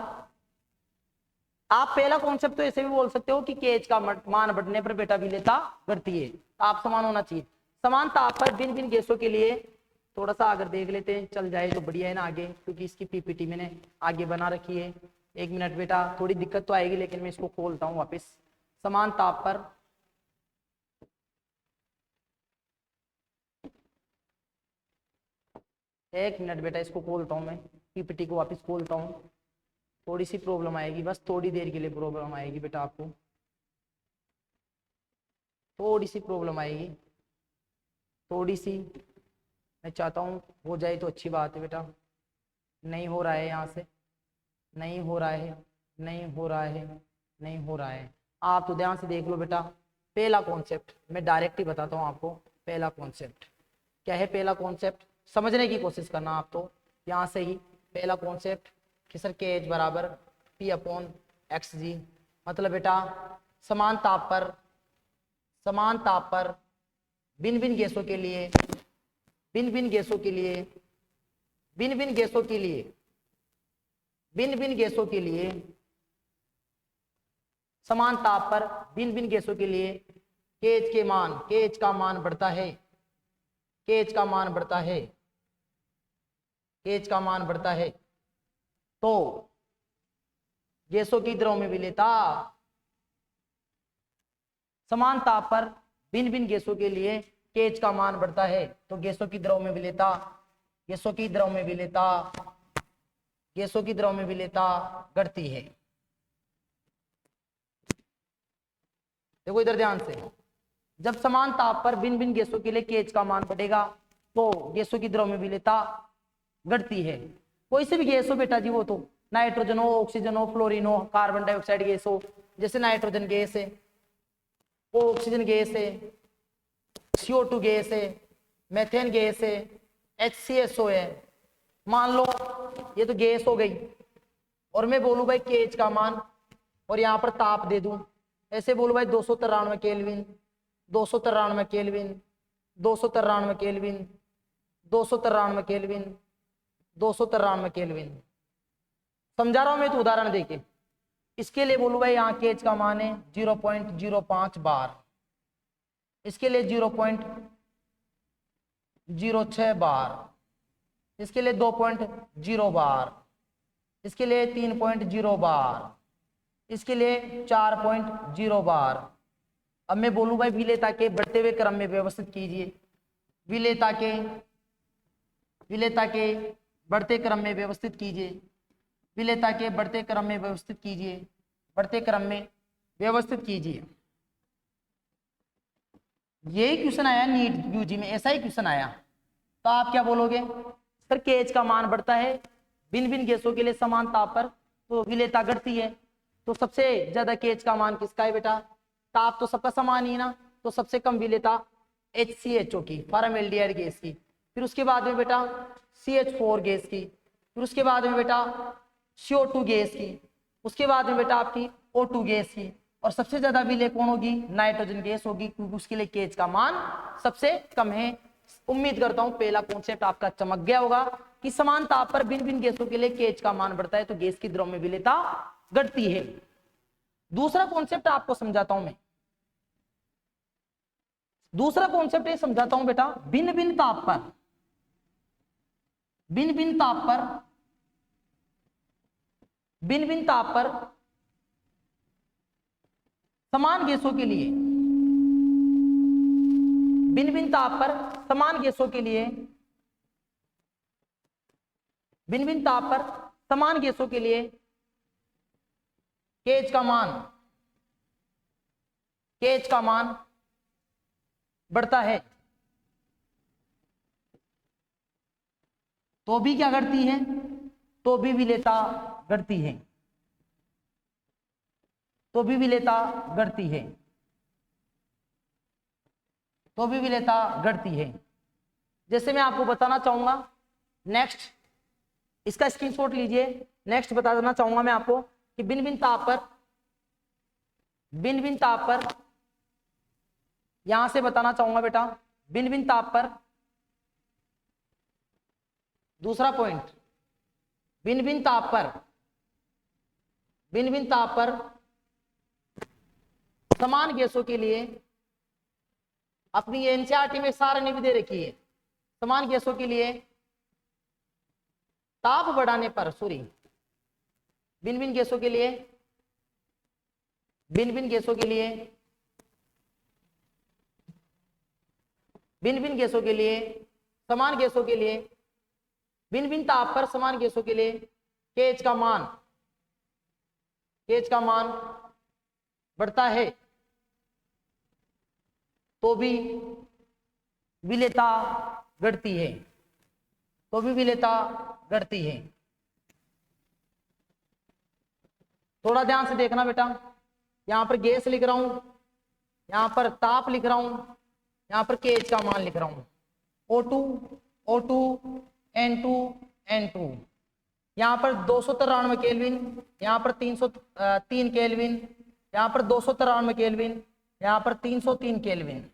आप पहला कॉन्सेप्ट तो ऐसे भी बोल सकते हो कि KH का मान बढ़ने पर बेटा विलेयता बढ़ती है, ताप समान होना चाहिए। समान ताप पर भिन्न भिन्न गैसों के लिए, थोड़ा सा अगर देख लेते हैं चल जाए तो बढ़िया है ना आगे, क्योंकि इसकी PPT मैंने आगे बना रखी है। एक मिनट बेटा, थोड़ी दिक्कत तो आएगी लेकिन मैं इसको खोलता हूँ वापस। समान ताप पर एक मिनट बेटा, इसको खोलता हूँ मैं, PPT को वापस खोलता हूँ। थोड़ी सी प्रॉब्लम आएगी, बस थोड़ी देर के लिए प्रॉब्लम आएगी बेटा, आपको थोड़ी सी प्रॉब्लम आएगी, थोड़ी सी। मैं चाहता हूँ हो जाए तो अच्छी बात है बेटा, नहीं हो रहा है यहाँ से, नहीं हो रहा है, नहीं हो रहा है, नहीं हो रहा है। आप तो ध्यान से देख लो बेटा, पहला कॉन्सेप्ट मैं डायरेक्ट ही बताता हूँ आपको। पहला कॉन्सेप्ट क्या है, पहला कॉन्सेप्ट समझने की कोशिश करना आप तो यहाँ से ही। पहला कॉन्सेप्ट कि सर KH बराबर P/XG, मतलब बेटा समान ताप पर, समान ताप पर भिन्न भिन्न गैसों के लिए, भिन्न भिन्न गैसों के लिए, भिन्न भिन्न गैसों के लिए, भिन्न भिन्न गैसों के लिए, समान ताप पर भिन्न भिन्न गैसों के लिए KH के मान, KH का मान बढ़ता है, KH का मान बढ़ता है, KH का मान बढ़ता है, तो गैसों की द्रव में विलेयता, समान ताप पर भिन्न भिन्न गैसों के लिए केच का मान बढ़ता है तो गैसों की द्रव में विलेयता, गैसों की द्रव में विलेयता, गैसों की द्रव में विलेयता घटती है। देखो इधर ध्यान से, जब समान ताप पर भिन्न भिन्न गैसों के लिए केच का मान बढ़ेगा तो गैसों की द्रव में विलेयता घटती है। कोई सी भी गैस हो बेटा जी, वो तो नाइट्रोजन हो, ऑक्सीजन हो, फ्लोरीन हो, कार्बन डाइऑक्साइड गैस हो, जैसे नाइट्रोजन गैस है, वो ऑक्सीजन गैस है, CO2 गैस है, मेथेन गैस है, HCSO है। मान लो ये तो गैस हो गई और मैं बोलूं भाई केच का मान और यहाँ पर ताप दे दूं, ऐसे बोलूं भाई 293 kelvin, 293 kelvin, 293 kelvin, 293 kelvin, 293 kelvin. समझा रहा हूं मैं तो उदाहरण देके। इसके लिए बोलूं भाई यहाँ केच का मान है 0.05 बार, इसके लिए 0.06 बार, इसके लिए 2.0 बार, इसके लिए 3.0 बार, इसके लिए 4.0 बार। अब मैं बोलूं भाई विलेयता के बढ़ते हुए क्रम में व्यवस्थित कीजिए, विलेयता के बढ़ते क्रम में व्यवस्थित कीजिए, विलेयता के बढ़ते क्रम में व्यवस्थित कीजिए, बढ़ते क्रम में व्यवस्थित कीजिए। यही क्वेश्चन आया नीट यूजी में, ऐसा ही क्वेश्चन आया तो आप क्या बोलोगे? सर केच का मान बढ़ता है भिन्न भिन्न गैसों के लिए समान ताप पर तो विलेयता घटती है, तो सबसे ज्यादा केच का मान किसका है बेटा? ताप तो सबका समान ही ना, तो सबसे कम विलेयता HCHO की, फॉर्मल्डिहाइड गैस की, फिर उसके बाद में बेटा CH4 गैस की, फिर उसके बाद में बेटा CO2 गैस की, उसके बाद में बेटा आपकी O2 गैस की, और सबसे ज्यादा विलेय कौन होगी? नाइट्रोजन गैस होगी, क्योंकि उसके लिए केच का मान सबसे कम है। उम्मीद करता हूं पहला कॉन्सेप्ट आपका चमक गया होगा कि समान ताप पर भिन्न भिन्न गैसों के लिए केच का मान बढ़ता है तो गैस की द्रव में विलेयता घटती है। दूसरा कॉन्सेप्ट आपको समझाता हूं मैं, दूसरा कॉन्सेप्ट ये समझाता हूं बेटा, भिन्न भिन्न ताप पर, भिन्न भिन्न ताप पर, भिन्न भिन्न ताप पर समान गैसों के लिए, भिन्न भिन्न ताप पर समान गैसों के लिए, भिन्न भिन्न ताप पर समान गैसों के लिए केच का मान, केच का मान बढ़ता है तो भी क्या घटती है? तो भी विलेयता घटती है, तो भी विलेयता घटती है, तो भी विलेयता घटती है। जैसे मैं आपको बताना चाहूंगा नेक्स्ट, इसका स्क्रीनशॉट लीजिए। नेक्स्ट बता देना चाहूंगा मैं आपको कि भिन्न भिन्न ताप पर, भिन्न भिन्न ताप पर, यहां से बताना चाहूंगा बेटा, भिन्न भिन्न ताप पर, दूसरा पॉइंट, भिन्न भिन्न ताप पर, भिन्न भिन्न ताप पर समान गैसों के लिए, अपनी एनसीईआरटी में सारणी भी दे रखी है, समान गैसों के लिए ताप बढ़ाने पर, सॉरी, भिन्न भिन्न गैसों के लिए, भिन्न भिन्न गैसों के लिए, भिन्न भिन्न गैसों के लिए, समान गैसों के लिए, भिन्न भिन्न ताप पर समान गैसों के लिए केच का मान, केच का मान बढ़ता है तो भी विलेयता घटती है, तो भी विलेयता घटती है। थोड़ा ध्यान से देखना बेटा, यहां पर गैस लिख रहा हूं, यहां पर ताप लिख रहा हूं, यहां पर केच का मान लिख रहा हूं, O2 O2 N2 N2, यहां पर 293 केल्विन, यहां पर 303 केल्विन, यहां पर 293 केल्विन, यहां पर 303 केल्विन।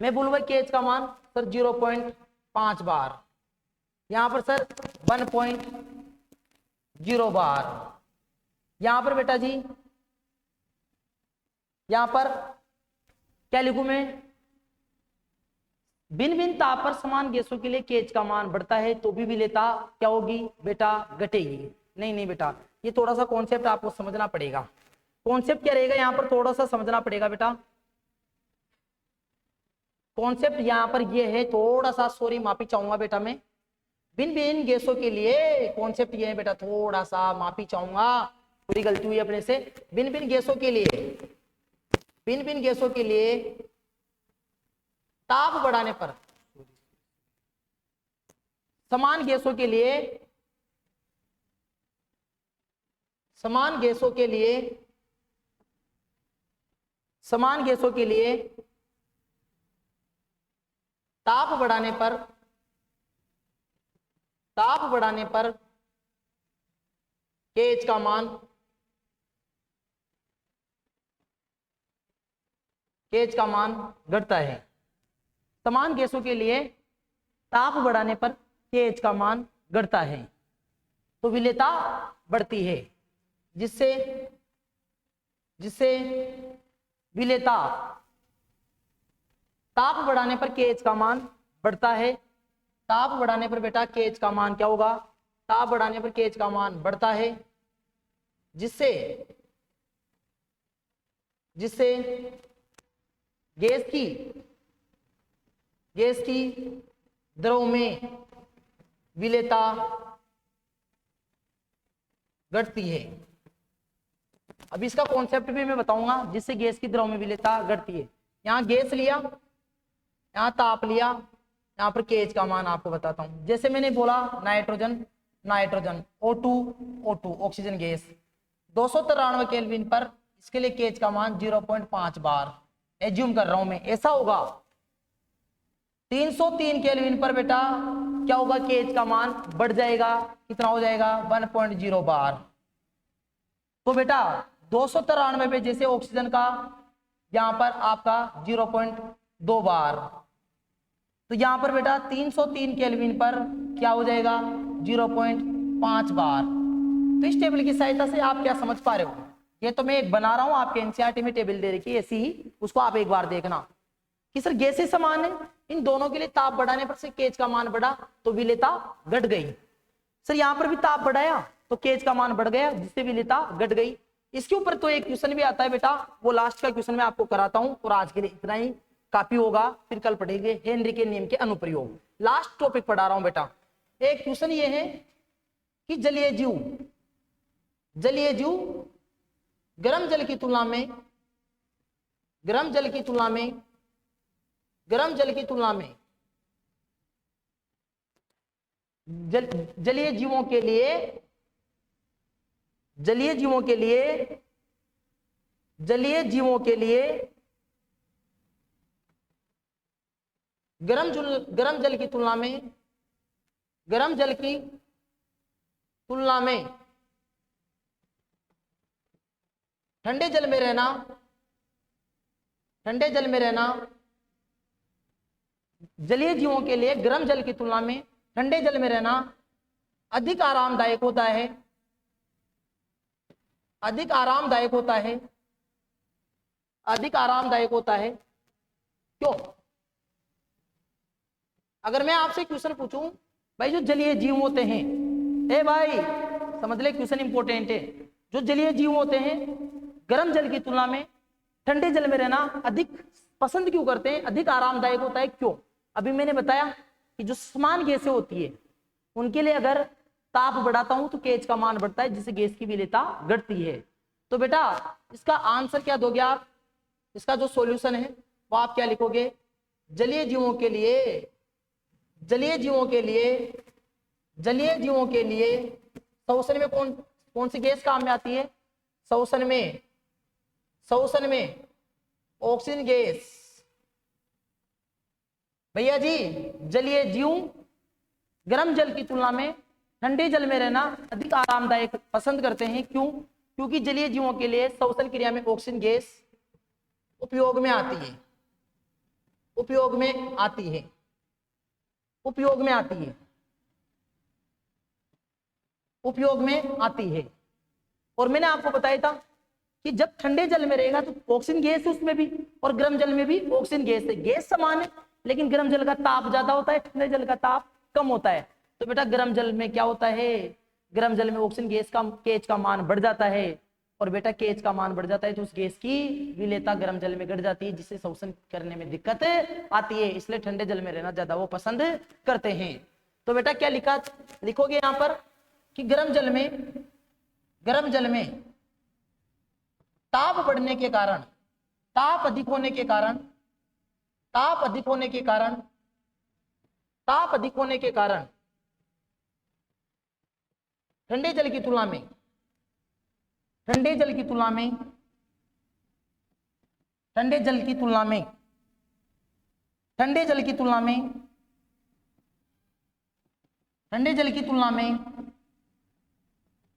मैं बोलूंगा केच का मान सर 0.5 बार, यहां पर सर 1.0 बार, यहां पर बेटा जी, यहां पर क्या लिखूं मैं? भिन्न भिन्न ताप पर समान गैसों के लिए केच का मान बढ़ता है तो भी विलेयता क्या होगी बेटा? घटेगी। नहीं नहीं बेटा, ये थोड़ा सा कॉन्सेप्ट आपको समझना पड़ेगा। कॉन्सेप्ट क्या रहेगा यहाँ पर थोड़ा सा समझना पड़ेगा बेटा। कॉन्सेप्ट यहाँ पर ये है, थोड़ा सा सॉरी माफी चाहूंगा बेटा मैं, भिन्न भिन्न गैसों के लिए कॉन्सेप्ट ये है बेटा, थोड़ा सा माफी चाहूंगा, पूरी गलती हुई अपने से। भिन्न भिन्न गैसों के लिए, भिन्न भिन्न गैसों के लिए ताप बढ़ाने पर, समान गैसों के लिए, समान गैसों के लिए, समान गैसों के लिए ताप बढ़ाने पर, ताप बढ़ाने पर केएच का मान, केएच का मान घटता है। समान गैसों के लिए ताप बढ़ाने पर केएच का मान घटता है, तो विलेयता बढ़ती है, जिससे जिससे विलेयता, ताप बढ़ाने पर केएच का मान बढ़ता है। ताप बढ़ाने पर बेटा केएच का मान क्या होगा, ताप बढ़ाने पर केएच का मान बढ़ता है, जिससे जिससे गैस की द्रव में विलेयता घटती है। अब इसका कॉन्सेप्ट भी मैं बताऊंगा, जिससे गैस की द्रव में विलेयता घटती है। यहाँ गैस लिया, यहाँ ताप लिया, यहाँ पर केएच का मान आपको बताता हूं। जैसे मैंने बोला nitrogen, nitrogen O2 oxygen gas 293 kelvin पर, इसके लिए केएच का मान 0.5 बार एज्यूम कर रहा हूं मैं, ऐसा होगा। 303 केल्विन पर बेटा क्या होगा, केएच का मान बढ़ जाएगा, कितना हो जाएगा 1.0 बार। तो बेटा 293 पे जैसे ऑक्सीजन का यहां पर आपका 0.2 बार, तो यहां पर बेटा 303 केल्विन पर क्या हो जाएगा 0.5 बार। तो इस टेबल की सहायता से आप क्या समझ पा रहे हो, ये तो मैं एक बना रहा हूं, आपके एनसीईआरटी में टेबल दे रखी है ऐसी ही, उसको आप एक बार देखना कि सर गैसें समान है, इन दोनों के लिए ताप बढ़ाने पर से केएच का मान बढ़ा तो विलेयता घट गई। सर यहाँ पर भी ताप बढ़ाया तो केएच का मान बढ़ गया, जिससे विलेयता घट गई। इसके ऊपर तो एक क्वेश्चन भी आता है बेटा, वो लास्ट का क्वेश्चन मैं आपको कराता हूं, और आज के लिए इतना ही काफी होगा, फिर कल पढ़ेंगे हेनरी के नियम के अनुप्रयोग। लास्ट टॉपिक पढ़ा रहा हूं बेटा। एक क्वेश्चन ये है कि जलीय जीव गर्म जल की तुलना में, गर्म जल की तुलना में, गर्म जल की तुलना में जलीय जीवों के लिए, जलीय जीवों के लिए, जलीय जीवों के लिए गर्म जल की तुलना में, गर्म जल की तुलना में ठंडे जल में रहना, ठंडे जल में रहना जलीय जीवों के लिए गर्म जल की तुलना में ठंडे जल में रहना अधिक आरामदायक होता है, अधिक आरामदायक होता है, अधिक आरामदायक होता है। क्यों? अगर मैं आपसे क्वेश्चन पूछूं भाई जो जलीय जीव होते हैं, ए भाई समझ ले क्वेश्चन इंपॉर्टेंट है, जो जलीय जीव होते हैं गर्म जल की तुलना में ठंडे जल में रहना अधिक पसंद क्यों करते हैं, अधिक आरामदायक होता है, क्यों? अभी मैंने बताया कि जो समान गैसें होती है उनके लिए अगर ताप बढ़ाता हूं तो केएच का मान बढ़ता है, जिससे गैस की विलेयता घटती है। तो बेटा इसका आंसर क्या दोगे आप, इसका जो सॉल्यूशन है वो आप क्या लिखोगे, जलीय जीवों के लिए, जलीय जीवों के लिए, जलीय जीवों के लिए श्वसन में कौन सी गैस काम में आती है, श्वसन में, श्वसन में ऑक्सीजन गैस। भैया जी जलीय जीव गर्म जल की तुलना में ठंडे जल में रहना अधिक आरामदायक पसंद करते हैं, क्यों? क्योंकि जलीय जीवों के लिए श्वसन क्रिया में ऑक्सीजन गैस उपयोग में आती है, उपयोग में आती है, उपयोग में आती है, उपयोग में आती है। और मैंने आपको बताया था कि जब ठंडे जल में रहेगा तो ऑक्सीजन गैस उसमें भी, और गर्म जल में भी ऑक्सीजन गैस है, गैस समान है, लेकिन गर्म जल का ताप ज्यादा होता है, ठंडे जल का ताप कम होता है। तो बेटा गर्म जल में क्या होता है, गर्म जल में ऑक्सीजन गैस का केएच का मान बढ़ जाता है, और बेटा KH का मान बढ़ जाता है तो उस गैस की विलेयता गर्म जल में घट जाती है, जिससे शोषण करने में दिक्कत आती है। इसलिए ठंडे जल में रहना ज्यादा वो पसंद करते हैं। तो बेटा क्या लिखोगे यहाँ पर कि गर्म जल में ताप बढ़ने के कारण, ताप अधिक होने के कारण ठंडे जल की तुलना में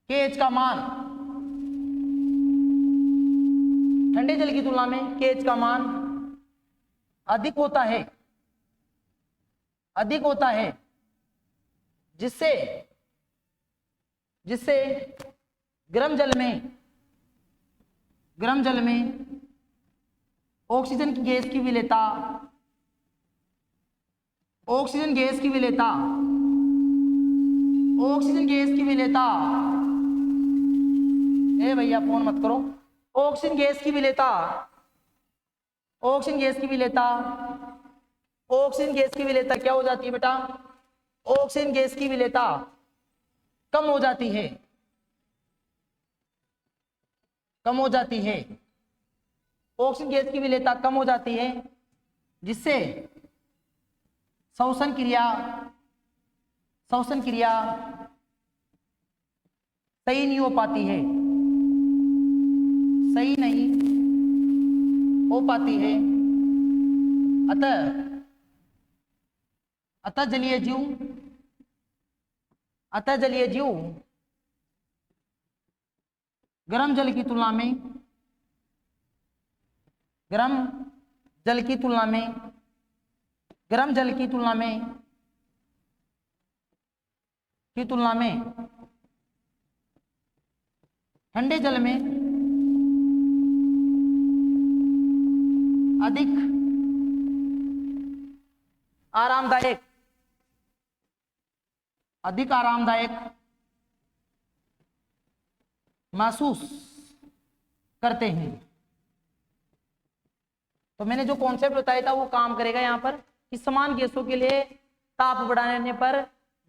KH का मान, ठंडे जल की तुलना में KH का मान अधिक होता है, जिससे गर्म जल में ऑक्सीजन गैस की विलेयता ए भैया फोन मत करो। ऑक्सीजन गैस की विलेयता क्या हो जाती है बेटा? ऑक्सीजन गैस की विलेयता कम हो जाती है। ऑक्सीजन गैस की विलेयता कम हो जाती है, जिससे श्वसन क्रिया सही नहीं हो पाती है। अतः जलीय जीव गर्म जल की तुलना में ठंडे जल में अधिक आरामदायक महसूस करते हैं। तो मैंने जो कॉन्सेप्ट बताया था वो काम करेगा यहाँ पर कि समान गैसों के लिए ताप बढ़ाने पर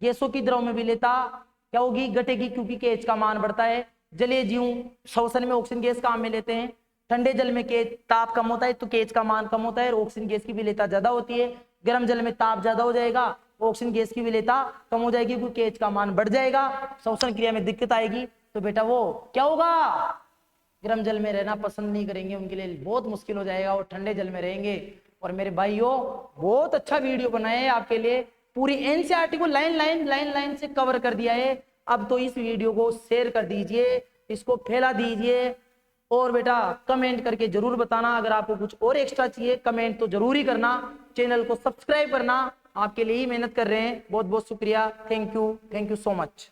गैसों की द्रव में विलेयता क्या होगी? घटेगी, क्योंकि KH का मान बढ़ता है। जलीय जीव श्वसन में ऑक्सीजन गैस काम में लेते हैं। ठंडे जल में ताप कम होता है तो KH का मान कम होता है और ऑक्सीजन गैस की विलेयता ज्यादा होती है। गर्म जल में ताप ज्यादा हो जाएगा, ऑक्सीजन गैस की विलेयता कम हो जाएगी, क्योंकि KH का मान बढ़ जाएगा, श्वसन क्रिया में दिक्कत आएगी। तो बेटा वो क्या होगा? गर्म जल में रहना पसंद नहीं करेंगे, उनके लिए बहुत मुश्किल हो जाएगा, और ठंडे जल में रहेंगे। और मेरे भाइयों बहुत अच्छा वीडियो बनाया है आपके लिए, पूरी NCERT को लाइन से कवर कर दिया है। अब तो इस वीडियो को शेयर कर दीजिए, इसको फैला दीजिए, और बेटा कमेंट करके जरूर बताना। अगर आपको कुछ और एक्स्ट्रा चाहिए कमेंट तो जरूर ही करना। चैनल को सब्सक्राइब करना, आपके लिए ही मेहनत कर रहे हैं। बहुत बहुत शुक्रिया। Thank you so much.